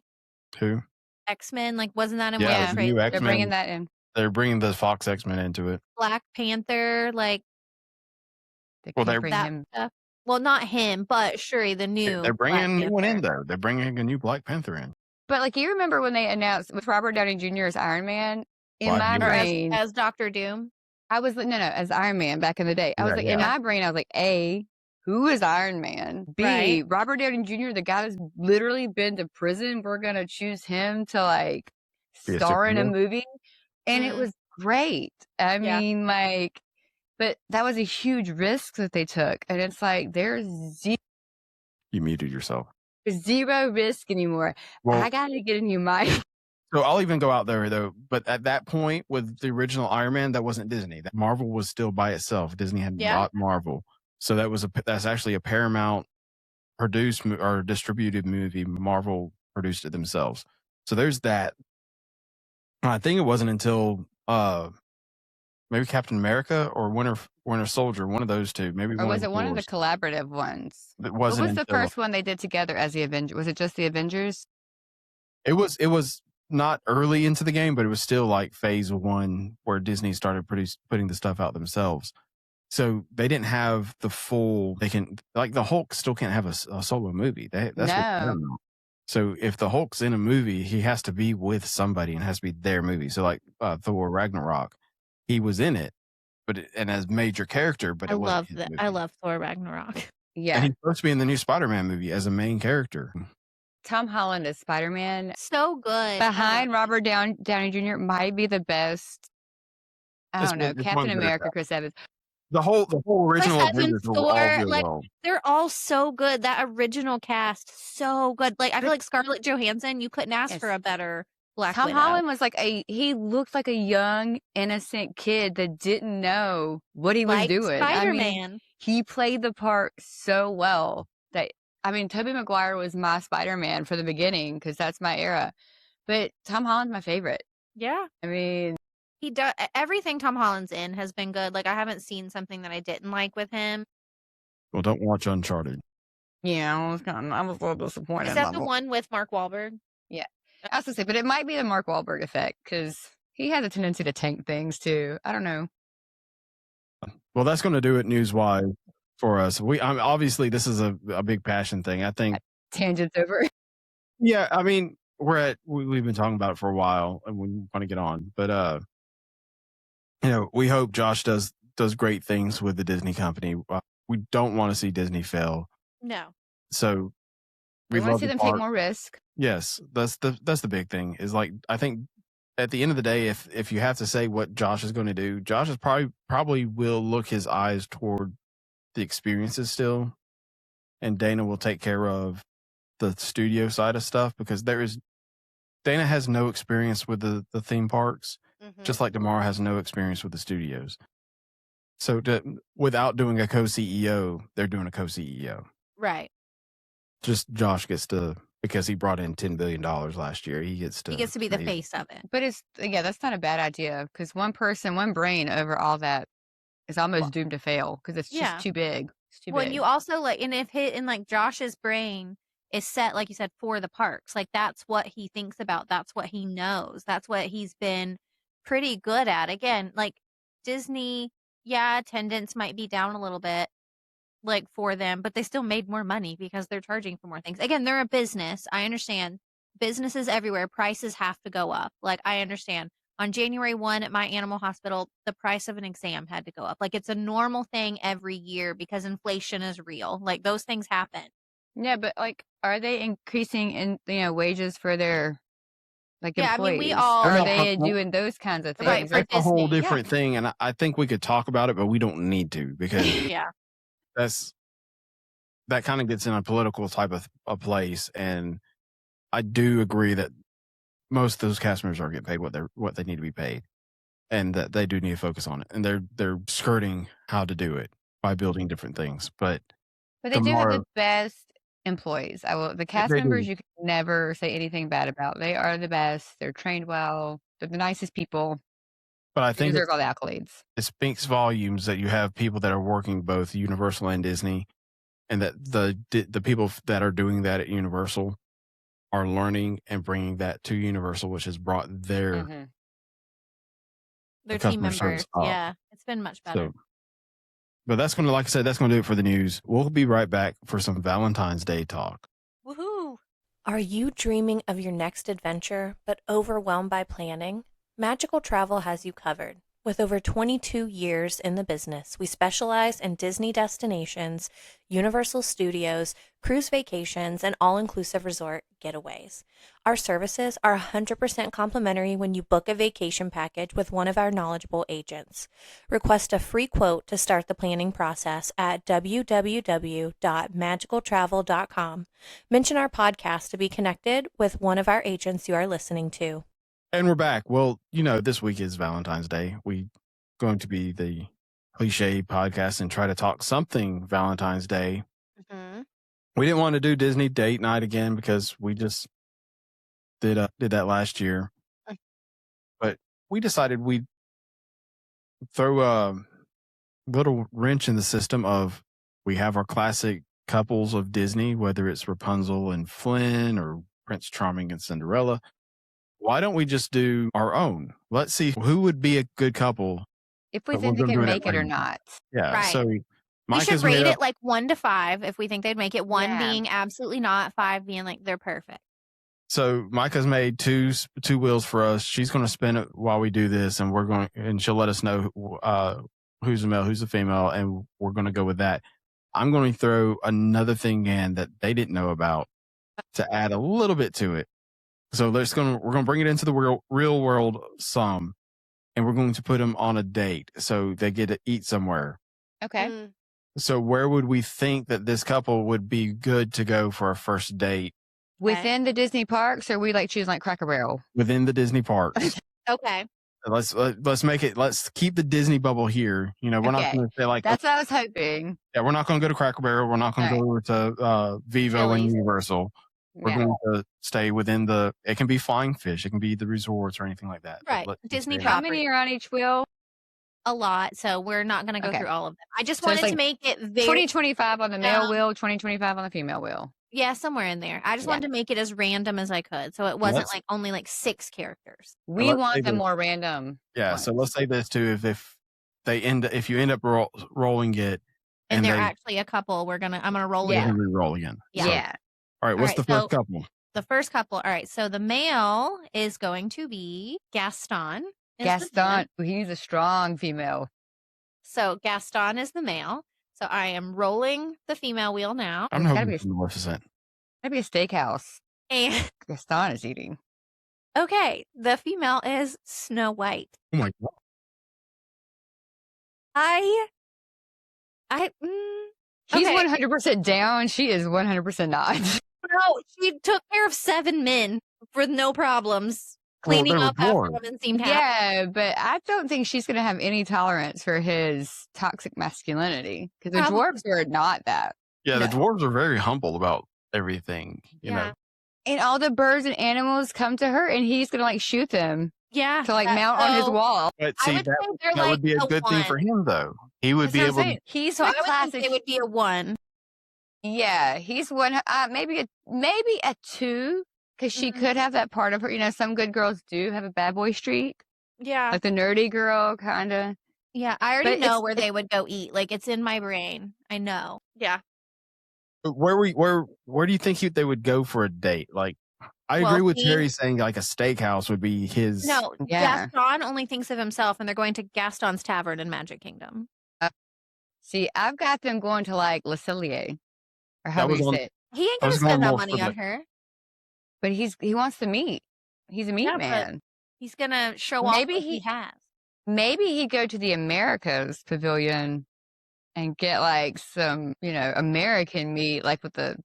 Who? X-Men, wasn't that in one of the trailers? They're bringing that in. They're bringing the Fox X-Men into it. Black Panther, they bring him. Stuff. Well, not him, but Shuri, the new. They're bringing a new one in, though. They're bringing a new Black Panther in. But you remember when they announced with Robert Downey Jr. as Iron Man? In my brain, as Dr. Doom. I was as Iron Man back in the day. I was in my brain, I was like, A, who is Iron Man? B, Robert Downey Jr., the guy that's literally been to prison. We're gonna choose him to star in a movie, and it was great. I mean, But that was a huge risk that they took. And it's like, there's You muted yourself. zero risk anymore. Well, I got to get a new mic. so I'll even go out there though. But at that point with the original Iron Man, that wasn't Disney. That Marvel was still by itself. Disney had bought Marvel. So that's actually a Paramount produced or distributed movie. Marvel produced it themselves. So there's that. I think it wasn't until maybe Captain America or Winter Soldier, one of those two. Maybe Or was it one of the Wars. collaborative ones? It What wasn't was the until first one they did together as the Avengers? Was it just the Avengers? it was not early into the game, but it was still like phase 1 where Disney started putting the stuff out themselves. So they didn't have the full. They can like the Hulk still can't have a solo movie. That's what No. Paramount. So if the Hulk's in a movie, he has to be with somebody and has to be their movie. So like Thor Ragnarok, he was in it, and as major character, but I it wasn't love his that. movie. I love Thor Ragnarok. And Yeah. he's supposed to be in the new Spider-Man movie as a main character. Tom Holland as Spider-Man So good. behind Robert Downey Jr. might be the best. I It's don't know. one Captain better America, than Chris Evans. the whole original Evans, Avengers were all Thor, really like, well. they're all so good. That original cast, so good. Like I feel like Scarlett Johansson, you couldn't ask Yes. for a better Black Tom Widow. Holland was like he looked like a young, innocent kid that didn't know what he was Like doing. I mean, Spider-Man. he played the part so well that, I mean, Tobey Maguire was my Spider-Man for the beginning because that's my era. But Tom Holland's my favorite. Yeah. I mean, He does everything Tom Holland's in has been good. Like I haven't seen something that I didn't like with him. Well, don't watch Uncharted. yeah, I was a little disappointed. Is that the one with Mark Wahlberg? Yeah. I was gonna say, but it might be the Mark Wahlberg effect because he has a tendency to tank things too. I don't know. Well, that's going to do it news-wise for us. Obviously this is a big passion thing. I think. Tangents over. Yeah, I mean, we've been talking about it for a while, and we want to get on. But we hope Josh does great things with the Disney company. We don't want to see Disney fail. No. So We want love to see the them part. take more risk. Yes, that's the big thing. Is like I think at the end of the day, if you have to say what Josh is going to do, Josh is probably will look his eyes toward the experiences still, and Dana will take care of the studio side of stuff because Dana has no experience with the theme parks, just like Damara has no experience with the studios. So without doing a co-CEO, they're doing a co-CEO. Right. Just Josh gets to, because he brought in $10 billion last year, he gets to be the face of it. But that's not a bad idea because one person, one brain over all that is almost doomed to fail because it's just too big. It's too big. And you also like Josh's brain is set, like you said, for the parks. Like that's what he thinks about. That's what he knows. That's what he's been pretty good at. Again, like Disney, attendance might be down a little bit, like for them, but they still made more money because they're charging for more things. Again, they're a business. I understand. Businesses everywhere, prices have to go up. Like I understand. On January 1 at my animal hospital, the price of an exam had to go up. Like it's a normal thing every year because inflation is real. Like those things happen. Yeah, but like, are they increasing in wages for their employees? I mean, we all are they doing those kinds of Right, things? for That's a whole Disney, different thing, and I think we could talk about it, but we don't need to because that kind of gets in a political type of a place, and I do agree that most of those cast members are getting paid what they need to be paid, and that they do need to focus on it, and they're skirting how to do it by building different things, but they do have the best employees. The cast members you can never say anything bad about. They are the best. They're trained well. They're the nicest people. But I think they deserve all the accolades. It speaks volumes that you have people that are working both Universal and Disney, and that the people that are doing that at Universal are learning and bringing that to Universal, which has brought their team members. Yeah, it's been much better. So, but that's going to, like I said, that's going to do it for the news. We'll be right back for some Valentine's Day talk. Woohoo! Are you dreaming of your next adventure, but overwhelmed by planning? Magical Travel has you covered. With over 22 years in the business, we specialize in Disney destinations, Universal Studios, cruise vacations, and all-inclusive resort getaways. Our services are 100% complimentary when you book a vacation package with one of our knowledgeable agents. Request a free quote to start the planning process at www.magicaltravel.com. Mention our podcast to be connected with one of our agents you are listening to. And we're back. Well, this week is Valentine's Day. We're going to be the cliche podcast and try to talk something Valentine's Day. Mm-hmm. We didn't want to do Disney date night again because we just did that last year. But we decided we'd throw a little wrench in the system of, we have our classic couples of Disney, whether it's Rapunzel and Flynn or Prince Charming and Cinderella. Why don't we just do our own? Let's see who would be a good couple. If we But think we're they gonna can do it make at it or random. not. Yeah. Right. So We Micah's should rate made it up, like 1 to 5 if we think they'd make it. 1 Yeah. being absolutely not, 5 being like they're perfect. so Micah's made two wheels for us. She's going to spin it while we do this, and she'll let us know who's the male, who's the female, and we're going to go with that. I'm going to throw another thing in that they didn't know about to add a little bit to it. So we're going to bring it into the real world some, and we're going to put them on a date so they get to eat somewhere. Okay. Mm. So where would we think that this couple would be good to go for a first date? Within the Disney parks, or we like choosing like Cracker Barrel? Within the Disney parks. Okay. Let's make it. Let's keep the Disney bubble here. We're not Okay. going to say like, That's what I was hoping. yeah, we're not going to go to Cracker Barrel. We're not going to All go over to Vivo and Chili's. Universal. We're Yeah. going to stay within it can be Flying Fish. It can be the resorts or anything like that. But Right. let's Disney stay- property. How many are on each wheel? A lot, so we're not going to go Okay. through all of them. I just So it's wanted to like make it very 2025 on the male Um, wheel, 2025 on the female wheel. yeah, somewhere in there. I just Yeah. wanted to make it as random as I could, so it wasn't Let's- like only like 6 characters. We let's say want the this. more random. Yeah. So ones. let's say this too. If you end up rolling it And they're they actually a couple, I'm gonna roll Yeah. it. we roll again. Yeah. So, Yeah. all right. What's right, the first so- couple? The first couple. All right, so the male is going to be Gaston. is the man. Gaston, he's a strong female. So Gaston is the male. So I am rolling the female wheel now. I'm gotta hoping be it's Maleficent. That'd be a steakhouse. And Gaston is eating. okay, the female is Snow White. Oh my god. He's okay. 100% down. She is 100% not. No, she took care of 7 men with no problems. Well, Cleaning they were up after dwarves. them seemed happy. Yeah, but I don't think she's going to have any tolerance for his toxic masculinity because the Probably. dwarves are not that. Yeah, the No. dwarves are very humble about everything. You know. And all the birds and animals come to her and he's going to like shoot them Yeah. to like mount on his so wall. But I see, would say they're that like would be a good thing for him, though. He would That's be what I'm able to. saying. He's So I like would think classic. it would be a 1. Yeah, he's one. Maybe a 2 because she Mhm. could have that part of her. You know, some good girls do have a bad boy streak, Yeah. like the nerdy girl kind of. Yeah. I already But know it's- where they would go eat. Like it's in my brain. I know. Yeah. But where do you think they would go for a date? Like, I Well, agree with he- Terry saying like a steakhouse would be his. No, Yeah. Gaston only thinks of himself, and they're going to Gaston's Tavern in Magic Kingdom. See, I've got them going to like Le Cellier, or how That was you on- say it. He ain't I gonna was going spend that more money for on the- her. But he wants the meat. He's a meat Yeah, but- man. He's gonna show off Maybe what he he- has. Maybe he'd go to the Americas Pavilion and get like some, American meat, like with the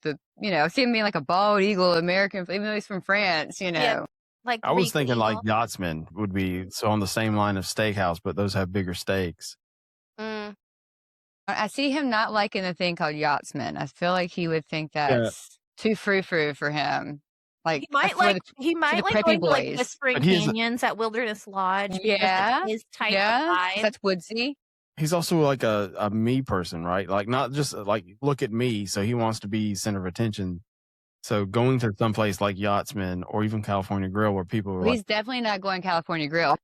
see him being like a bald eagle American, even though he's from France, Yeah. Like I was Greek thinking like eagle. Yachtsman would be so on the same line of steakhouse, but those have bigger steaks. Mm, I see him not liking the thing called Yachtsman. I feel like he would think that's too frou-frou for him. Like he might for like the- he might like preppy going to like boys. Whispering But he's- Canyons at Wilderness Lodge. because it's Yeah, his type yeah, of 'cause vibe. that's woodsy. He's also like a me person, right? Like not just like look at me. So he wants to be center of attention. So going to someplace like Yachtsman or even California Grill where people are Well, like, he's definitely not going California Grill.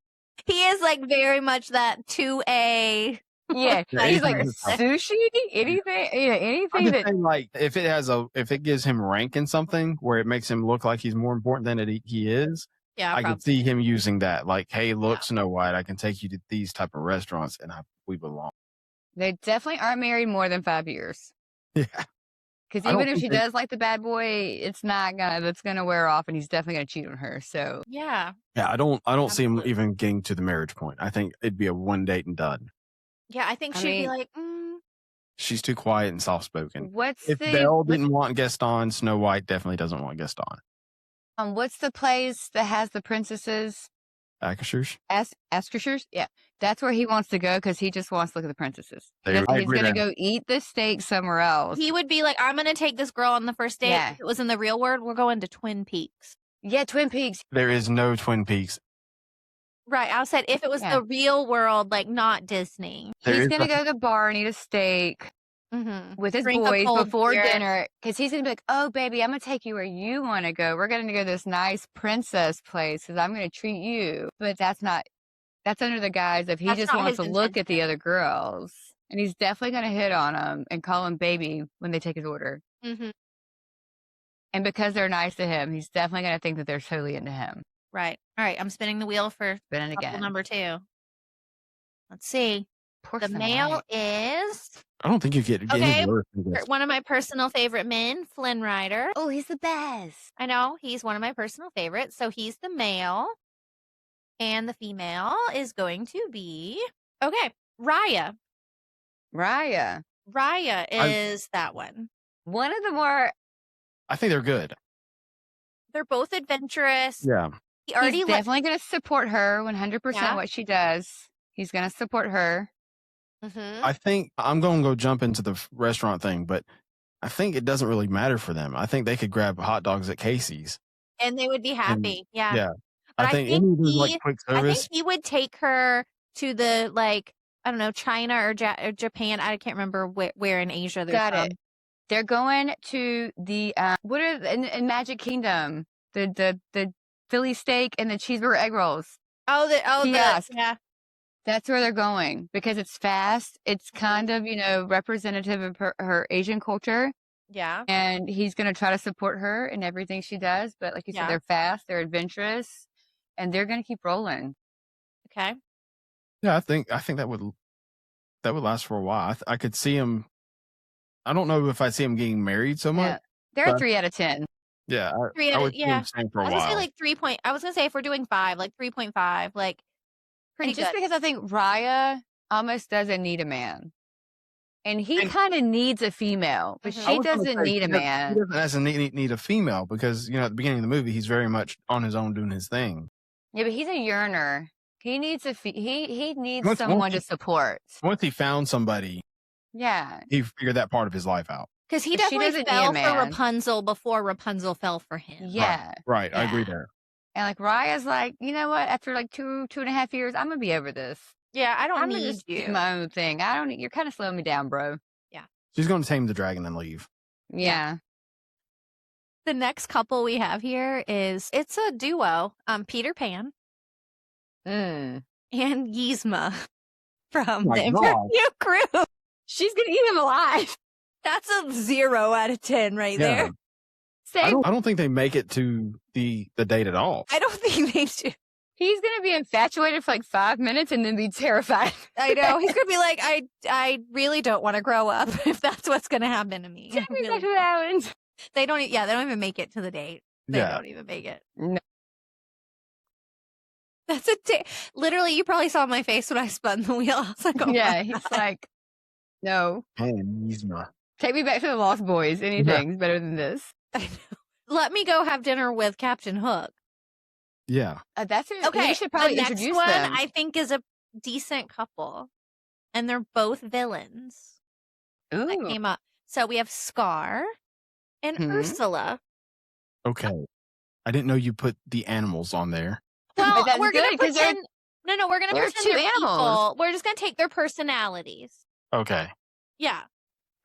He is like very much that 2A. Yeah, Yeah, he's like anything is- sushi, anything, I'm anything just that. saying, like if it gives him rank in something where it makes him look like he's more important than he is, Yeah, I probably. can see him using that. Like, hey, look, Snow White, I can take you to these type of restaurants, and we belong. They definitely aren't married more than 5 years. Yeah. Because I don't even if think she they- does like the bad boy, that's gonna wear off, and he's definitely gonna cheat on her. So Yeah. Yeah, I don't see him Absolutely. even getting to the marriage point. I think it'd be a one date and done. Yeah, I think I she'd be mean- like, She's too quiet and soft spoken. what's If Belle didn't want Gaston, Snow White definitely doesn't want Gaston. what's the place that has the princesses? Akashers? Askishers? Yeah, that's where he wants to go because he just wants to look at the princesses. I He's agree gonna there. go eat the steak somewhere else. he would be like, I'm going to take this girl on the first date. Yeah. If it was in the real world, we're going to Twin Peaks. Yeah, Twin Peaks. There is no Twin Peaks. Right. I said if it was Yeah. the real world, like not Disney. There He's is gonna a- go to the bar and eat a steak Mm-hmm. with his Drink a boys cold before beer. dinner because he's gonna be like, "Oh, baby, I'm gonna take you where you want to go. We're gonna go to this nice princess place because I'm gonna treat you." But that's under the guise of he That's just not wants his to look at the intention. other girls, and he's definitely gonna hit on them and call him baby when they take his order. Mm-hmm. And because they're nice to him, he's definitely gonna think that they're totally into him. Right. All right. I'm spinning the wheel for Spin it couple again. number 2. Let's see. Poor The Snow male White. is I don't think you get Okay. any worse than this. one of my personal favorite men, Flynn Rider. Oh, he's the best. I know he's one of my personal favorites. So he's the male, and the female is going to be Raya. Raya, Raya is that one. one of the more. I think they're good. They're both adventurous. Yeah. He already He's definitely going to support her 100% Yeah. what she does. He's going to support her. Mhm. I think I'm going to go jump into the restaurant thing, but I think it doesn't really matter for them. I think they could grab hot dogs at Casey's. and they would be happy. Yeah. Yeah. But I think any of those like quick I think service. he would take her to the I don't know, China or Japan. I can't remember where in Asia they're Got from. it. They're going to the what are in Magic Kingdom? The Philly steak and the cheeseburger egg rolls. Kiosk. Yeah. That's where they're going because it's fast. It's kind of representative of her Asian culture, Yeah. and he's going to try to support her in everything she does. But like you Yeah. said, they're fast, they're adventurous, and they're going to keep rolling. Okay. Yeah, I think that would last for a while. I could see him. I don't know if I see him getting married so much. Yeah. They're a But- 3 out of 10. Yeah, Three I out of- would see yeah. him staying for I a was gonna while. say I was gonna say if we're doing 5, like 3.5, like pretty And just good. because I think Raya almost doesn't need a man. And he And- kind of needs a female, but Mhm. I she was gonna doesn't say, need a He man. doesn't necessarily need a female because at the beginning of the movie he's very much on his own doing his thing. Yeah, but he's a yearner. He needs he needs Once- someone once to he- support. Once he found somebody, Yeah. he figured that part of his life out. Because he But she definitely doesn't need a fell for man. Rapunzel before Rapunzel fell for him. Yeah. Right, I agree Yeah. there. And like Raya's like, you know what? After like 2.5 years, I'm gonna be over this. Yeah, I don't I'm gonna need just do you. my own thing. I don't need you're kind of slowing me down, bro. She's going to tame the dragon and leave. Yeah. The next couple we have here it's a duo, Peter Pan Mm. and Yzma from My the Emperor God. New Crew. She's gonna eat him alive. That's a 0 out of 10 right Yeah. there. I Same. don't think they make it to the date at all. I don't think they do. He's gonna be infatuated for like 5 minutes and then be terrified. I know. He's gonna be like, I really don't want to grow up if that's what's gonna happen to me. Tell I me really exactly don't. what happened. They don't even make it to the date. They Yeah. don't even make it. No. That's literally, you probably saw my face when I spun the wheel. I was like, oh Yeah, my he's God. like, no. Man, Yzma. Take me back to the Lost Boys. Anything's better than this. I know. Let me go have dinner with Captain Hook. Yeah. That's it. Okay, We should probably the next introduce one them. I think is a decent couple, and they're both villains that Ooh. came up. So we have Scar and Mhm. Ursula. Okay. I didn't know you put the animals on there. Well, that's we're gonna good, 'cause they're- pretend. No, we're gonna they're pretend two they're animals. people. We're just gonna take their personalities. Okay. Yeah,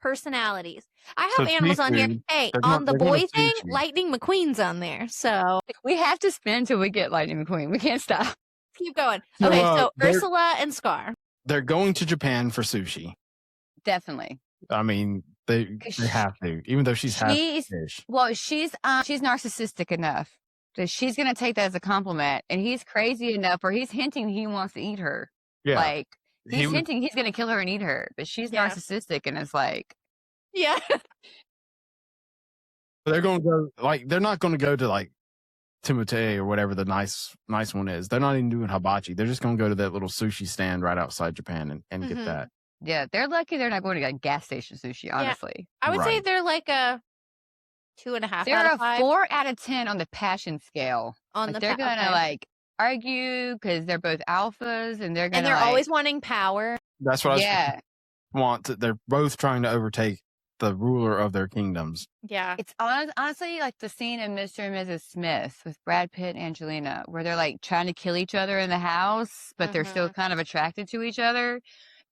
personalities. I So have animals on here. seafood, Hey, they're on gonna- the they're gonna boy thing, sushi. Lightning McQueen's on there. So We have to spin till we get Lightning McQueen. We can't stop. keep going. So, Okay, so they're- Ursula and Scar. They're going to Japan for sushi. Definitely. I mean, they have to, even though she's half She's fish. well, she's narcissistic enough that she's gonna take that as a compliment, and he's crazy enough where he's hinting he wants to eat her. Yeah. Like He he's would- hinting he's gonna kill her and eat her, but she's Yeah. narcissistic and it's like Yeah. They're going to go like they're not going to go to like Timotei or whatever the nice one is. They're not even doing hibachi. They're just going to go to that little sushi stand right outside Japan and get that. Yeah, they're lucky they're not going to like gas station sushi. Honestly, I would say Right. they're like a 2.5 they're out of a 5 4 out of 10 on the passion scale. on Like, the. they're gonna Okay. like argue because they're both alphas, and they're gonna And they're like, always wanting power. That's what yeah. I want. They're both trying to overtake the ruler of their kingdoms. Yeah. It's honestly like the scene in Mr. and Mrs. Smith with Brad Pitt and Angelina, where they're like trying to kill each other in the house, but they're still kind of attracted to each other.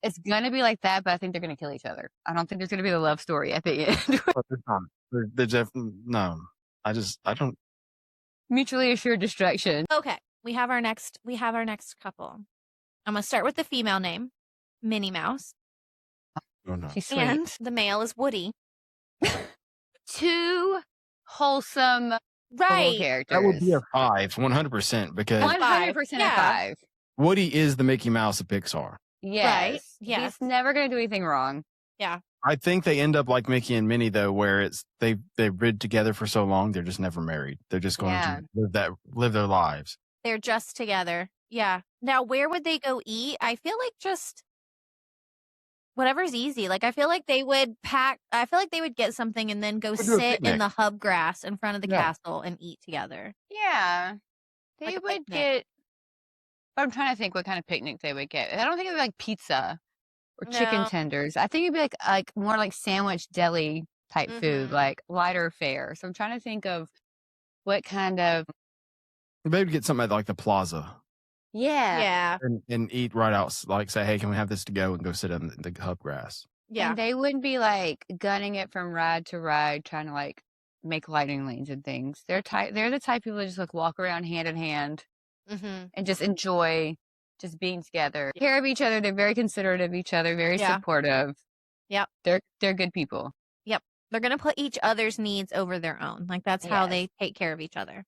It's gonna be like that, but I think they're gonna kill each other. I don't think there's gonna be the love story at the end. But they're not. They're no. I don't. Mutually assured destruction. Okay. We have our next couple. I'm gonna start with the female name, Minnie Mouse, Oh, no. She's sweet. and the male is Woody. 2 wholesome little Right. characters. That would be a 5, 100%, because 100% a Yeah. 5. Woody is the Mickey Mouse of Pixar. Yes. Yes. He's never gonna do anything wrong. I think they end up like Mickey and Minnie though, where it's they've ridden together for so long, they're just never married. They're just going Yeah. to live their lives. They're just together. Yeah. Now, where would they go eat? I feel like just whatever's easy. Like, I feel like they would get something and then go We'll do a sit in picnic. the hub grass in front of the Yeah. castle and eat together. Yeah. They Like a would picnic. get. I'm trying to think what kind of picnic they would get. I don't think it would be like pizza or chicken No. tenders. I think it'd be like more like sandwich deli type food, Mhm. like lighter fare. So I'm trying to think of what kind of. Maybe get something at like the plaza Yeah. Yeah. and eat right out. Like say, hey, can we have this to go and go sit in the hub grass? Yeah. And they wouldn't be like gunning it from ride to ride, trying to like make lighting lanes and things. They're the type of people that just like walk around hand in hand Mm-hmm. and just enjoy just being together. Take care of each other. They're very considerate of each other, very Yeah. supportive. Yep. They're good people. They're going to put each other's needs over their own. Like, that's how Yes. they take care of each other.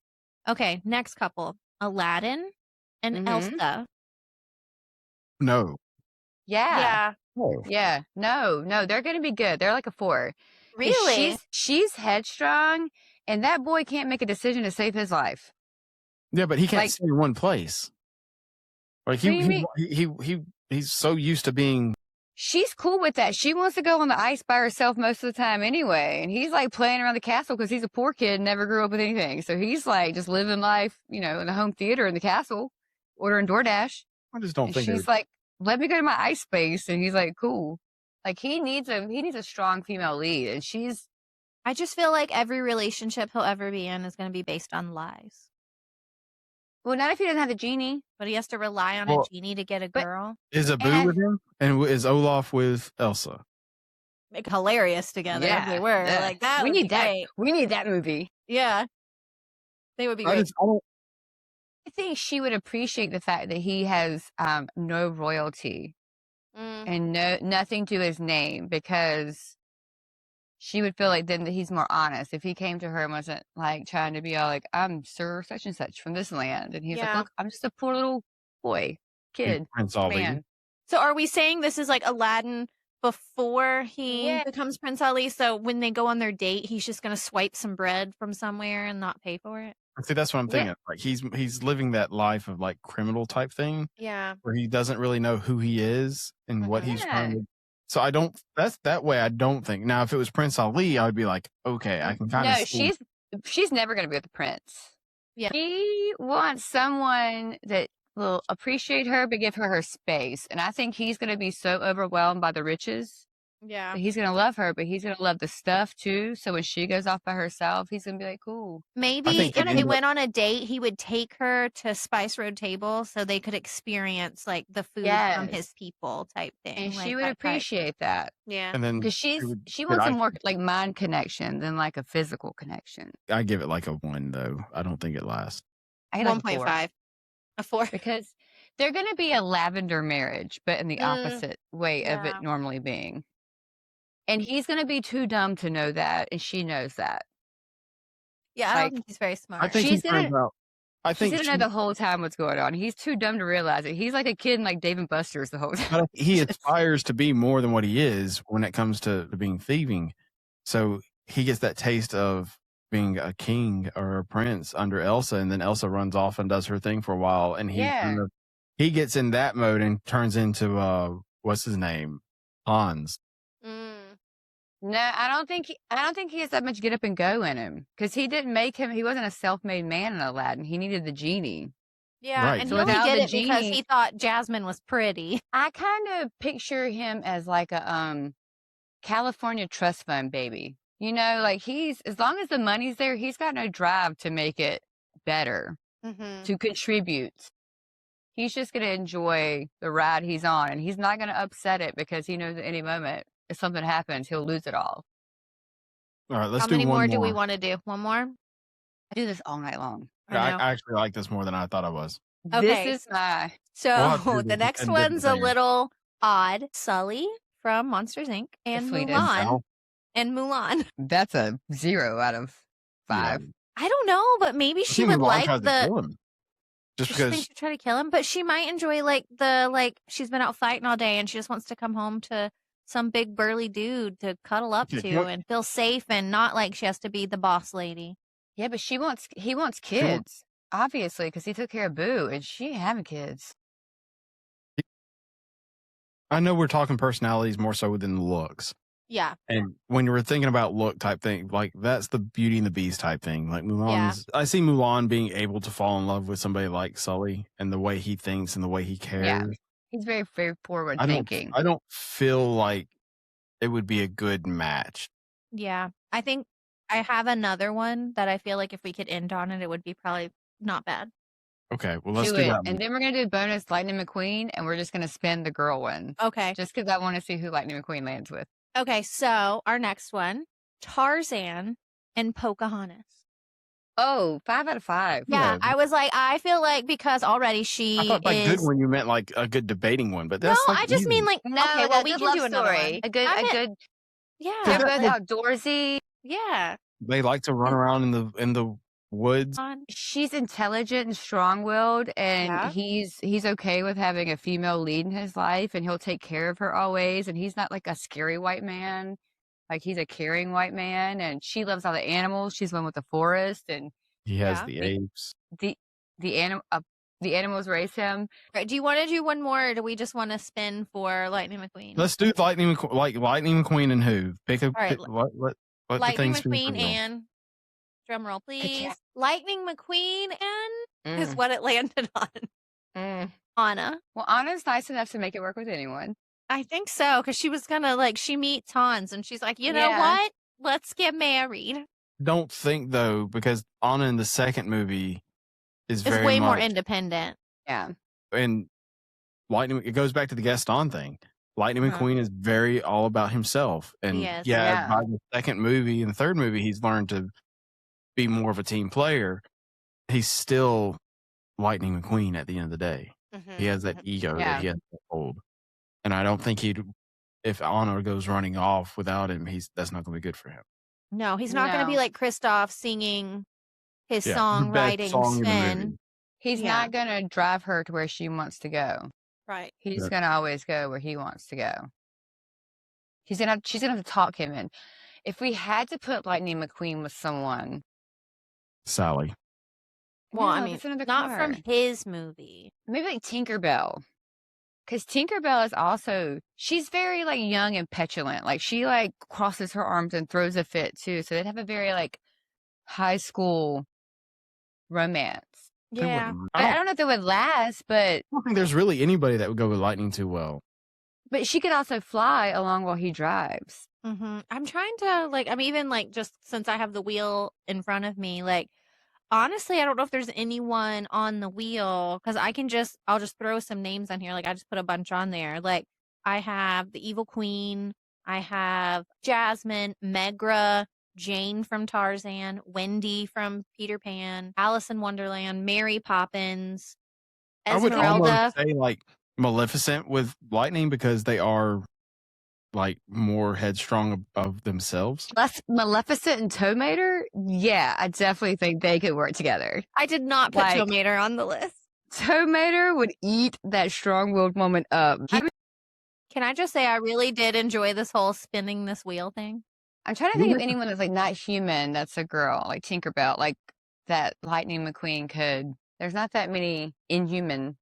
Okay. Next couple, Aladdin and Mhm. Elsa. No. Yeah. No. Yeah. No, they're gonna be good. They're like a 4. 'Cause Really? She's headstrong, and that boy can't make a decision to save his life. Yeah, but he can't Like- stay in one place. Like What do you he's so used to being. She's cool with that. She wants to go on the ice by herself most of the time anyway. And he's like playing around the castle because he's a poor kid, never grew up with anything. So he's like just living life, in the home theater in the castle, ordering DoorDash. I just don't And think. she's like, let me go to my ice space. And he's like, cool. Like he needs a strong female lead. And she's, I just feel like every relationship he'll ever be in is going to be based on lies. well, not if he doesn't have the genie. But he has to rely on Well, a genie to get a but- girl. Is Abu And- with him, and is Olaf with Elsa? Make hilarious together if they were. yeah. Like, that we would be need that. great. We need that movie. Yeah. They would be I great. don't. I think she would appreciate the fact that he has no royalty Mm. and nothing to his name, because she would feel like then that he's more honest if he came to her and wasn't like trying to be all like, I'm Sir such and such from this land, and he's like, Yeah. look, I'm just a poor little boy, kid, Prince Ali. man. So are we saying this is like Aladdin before he Yeah. becomes Prince Ali? So when they go on their date, he's just going to swipe some bread from somewhere and not pay for it? See, that's what I'm Yeah. thinking. Like he's living that life of like criminal type thing Yeah. where he doesn't really know who he is and what he's trying Yeah. to. So I don't. That's that way. I don't think. Now, if it was Prince Ali, I would be like, okay, I can kind of. No, she's never going to be with the prince. Yeah. She wants someone that will appreciate her but give her space, and I think he's going to be so overwhelmed by the riches. Yeah. But he's gonna love her, but he's gonna love the stuff too. So when she goes off by herself, he's gonna be like, cool. Maybe think if they'd they end went on a date, he would take her to Spice Road Table so they could experience like the food from Yes. his people type thing. And like she would that type. appreciate that Yeah. And then because it would- she could wants a I- more like mind connection than like a physical connection. I give it like a 1 though. I don't think it lasts. I get like a 4. 1.5. A 4. Because they're gonna be a lavender marriage, but in the opposite way of yeah. it normally being. And he's gonna be too dumb to know that, and she knows that. Yeah, I Like, don't think he's very smart. I think She's he turns gonna- out. I She's think gonna know the whole time what's going on. He's too dumb to realize it. He's like a kid in like Dave and Buster's the whole time. he aspires to be more than what he is when it comes to being thieving. So he gets that taste of being a king or a prince under Elsa, and then Elsa runs off and does her thing for a while, and he gets in that mode and turns into what's his name, Hans. No, I don't think he has that much get up and go in him, because he didn't make him. He wasn't a self-made man in Aladdin. He needed the genie. Yeah, Right. and So he only without did the it because genie- he thought Jasmine was pretty. I kind of picture him as like a California trust fund baby. You know, like he's, as long as the money's there, he's got no drive to make it better, to contribute. He's just going to enjoy the ride he's on, and he's not going to upset it, because he knows at any moment if something happens, he'll lose it all. All right, let's How do many one more do we want to do? One more? I do this all night long. I know. actually like this more than I thought I was. Okay. This is my. So We'll have to do the this next in one's a different layers. little odd. Sully from Monsters Inc. and sweetest. Mulan. And Mulan. That's a 0 out of 5. Yeah. I don't know, but maybe she think would Mulan like tries to the. kill him. Just She thinks because she'd try to kill him, but she might enjoy the she's been out fighting all day and she just wants to come home to some big burly dude to cuddle up Yeah, to and feel safe and not like she has to be the boss lady. Yeah, but he wants kids, obviously, because he took care of Boo, and she ain't having kids. I know we're talking personalities more so than looks. Yeah. And when we're thinking about look type thing, like that's the Beauty and the Beast type thing. Like Mulan's, I see Mulan being able to fall in love with somebody like Sully and the way he thinks and the way he cares. Yeah. He's very, very forward thinking. I don't feel like it would be a good match. Yeah. I think I have another one that I feel like if we could end on it, it would be probably not bad. Okay, well let's Do do it. that. And then we're going to do bonus Lightning McQueen, and we're just going to spin the girl one. Okay. Just because I want to see who Lightning McQueen lands with. Okay. So our next one, Tarzan and Pocahontas. Oh, 5 out of 5. Yeah. Yeah. I was like, I feel like because already she I thought by is. good one you meant like a good debating one, but No, that's like I just easy. mean like, No, okay, well, we can do another story. one. A good, I a meant- good. Yeah. They're that- both outdoorsy. Yeah. They like to run around in the woods. She's intelligent and strong-willed, and Yeah. he's okay with having a female lead in his life, and he'll take care of her always. And he's not like a scary white man, like he's a caring white man. And she loves all the animals. She's one with the forest, and He has Yeah. the apes. the animals raise him. Right, do you want to do one more, or do we just want to spin for Lightning McQueen? Let's do Lightning McQueen and who? Pick a All right, what the Lightning things for you McQueen for and drum roll, please. yeah. Lightning McQueen and is Mm. what it landed on. Mm. Anna. Well, Anna's nice enough to make it work with anyone. I think so, because she was gonna she meets Hans and she's like, you know Yeah. what? Let's get married. Don't think though, because Anna in the second movie is It's very way more much- independent. Yeah. and Lightning. It goes back to the Gaston thing. Lightning Uh-huh. McQueen is very all about himself, and He is. Yeah. by the second movie and the third movie, he's learned to be more of a team player. He's still Lightning McQueen at the end of the day. He has that ego Yeah. that he has to hold, and I don't think if Anna goes running off without him, that's not going to be good for him. No, he's not gonna be No. like Kristoff singing his Yeah, the best songwriting song in the spin. movie. He's Yeah. not going to drive her to where she wants to go. Right. He's Yeah. going to always go where he wants to go. She's going to have to talk him in. If we had to put Lightning McQueen with someone. Sally. Well, I No, mean, that's another not car. from his movie. Maybe like Tinkerbell. Because Tinkerbell is also, she's very like young and petulant. Like she like crosses her arms and throws a fit too. So they'd have a very like high school romance. They Yeah. wouldn't- I don't know if it would last, but I don't think there's really anybody that would go with Lightning too well. she could also fly along while he drives. I'm trying to I'm even just since I have the wheel in front of me, honestly, I don't know if there's anyone on the wheel because I'll just throw some names on here. I just put a bunch on there. I have the Evil Queen, I have Jasmine, Megra, Jane from Tarzan, Wendy from Peter Pan, Alice in Wonderland, Mary Poppins, I would Esmeralda. almost say Maleficent with Lightning because they are more headstrong of themselves. Less Maleficent and Tow Mater? Yeah, I definitely think they could work together. I did not put Like- Joe Mater on the list. Tow Mater would eat that strong-willed woman up. Can I just say I really did enjoy this whole spinning this wheel thing? I'm trying to think of anyone that's like not human that's a girl, like Tinkerbell, like that Lightning McQueen could. There's not that many inhuman.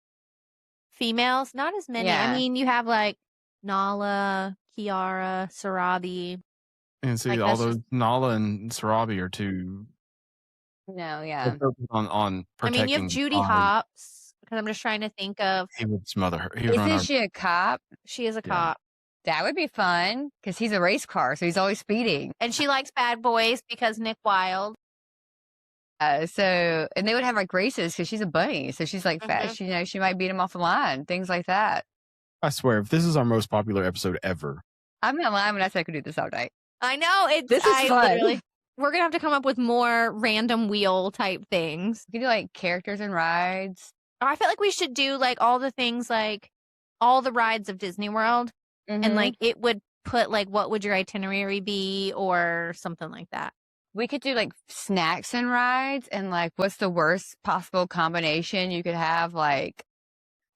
Females, not as many. I Yeah. mean, you have like Nala, Kiara, Sarabi. And see, Like, all that's those just- Nala and Sarabi are too No, yeah. focused on I protecting. mean, you have Judy pride. Hopps, because I'm just trying to think of. He would smother her. He would run Isn't her. she a cop? She is a Yeah. cop. That would be fun because he's a race car, so he's always speeding. And she likes bad boys because Nick Wilde. So, and they would have like races because she's a bunny, so she's like Mhm. fast. You know, she might beat him off the line, things like that. I swear, if this is our most popular episode ever, I'm not lying when I say I could do this all night. I know. This is fun. We're going to have to come up with more random wheel type things. You could do like characters and rides. I feel like we should do like all the things, like all the rides of Disney World. And Mhm. like it would put like, what would your itinerary be or something like that. We could do like snacks and rides and like what's the worst possible combination you could have, like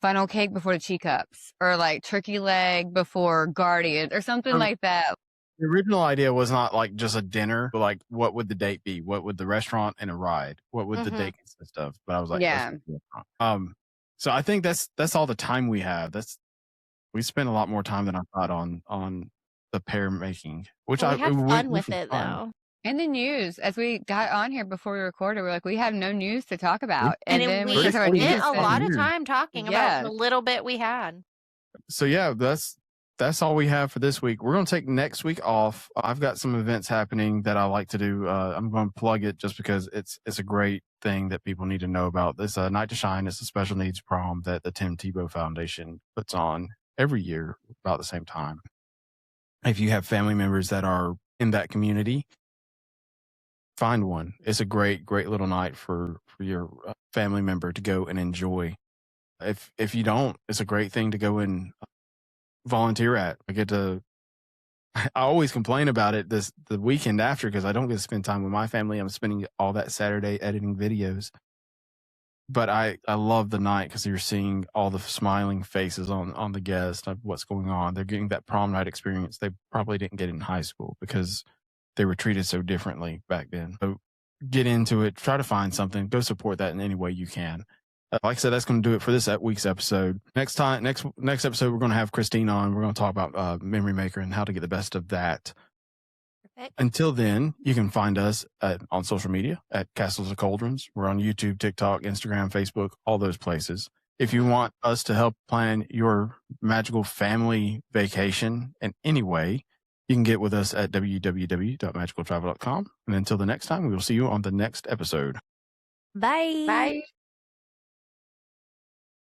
funnel cake before the tea cups or like turkey leg before Guardian or something like that. the original idea was not like just a dinner, but like what would the date be? What would the restaurant and a ride? What would the Mhm. date consist of? But I was like, Yeah. let's do the restaurant. So I think that's all the time we have. We spent a lot more time than I thought on the pair making, which Well, we have fun which with was it fun. though. And the news, as we got on here before we recorded, we're like, we have no news to talk about. And then we we just started spent news a and- lot of Weird. time talking Yeah. about the little bit we had. So yeah, that's all we have for this week. We're going to take next week off. I've got some events happening that I like to do. I'm going to plug it just because it's a great thing that people need to know about. This Night to Shine is a special needs prom that the Tim Tebow Foundation puts on every year about the same time. If you have family members that are in that community, find one. It's a great little night for your family member to go and enjoy. If you don't, it's a great thing to go and volunteer at. I always complain about it the weekend after because I don't get to spend time with my family. I'm spending all that Saturday editing videos. But I love the night because you're seeing all the smiling faces on the guests of what's going on. They're getting that prom night experience they probably didn't get in high school because they were treated so differently back then. So get into it, try to find something, go support that in any way you can. Like I said, that's going to do it for this week's episode. Next episode, we're going to have Christine on. We're going to talk about Memory Maker and how to get the best of that. Perfect. Until then, you can find us on social media at Castles of Cauldrons. We're on YouTube, TikTok, Instagram, Facebook, all those places. If you want us to help plan your magical family vacation in any way, you can get with us at www.magicaltravel.com. And until the next time, we will see you on the next episode. Bye. Bye.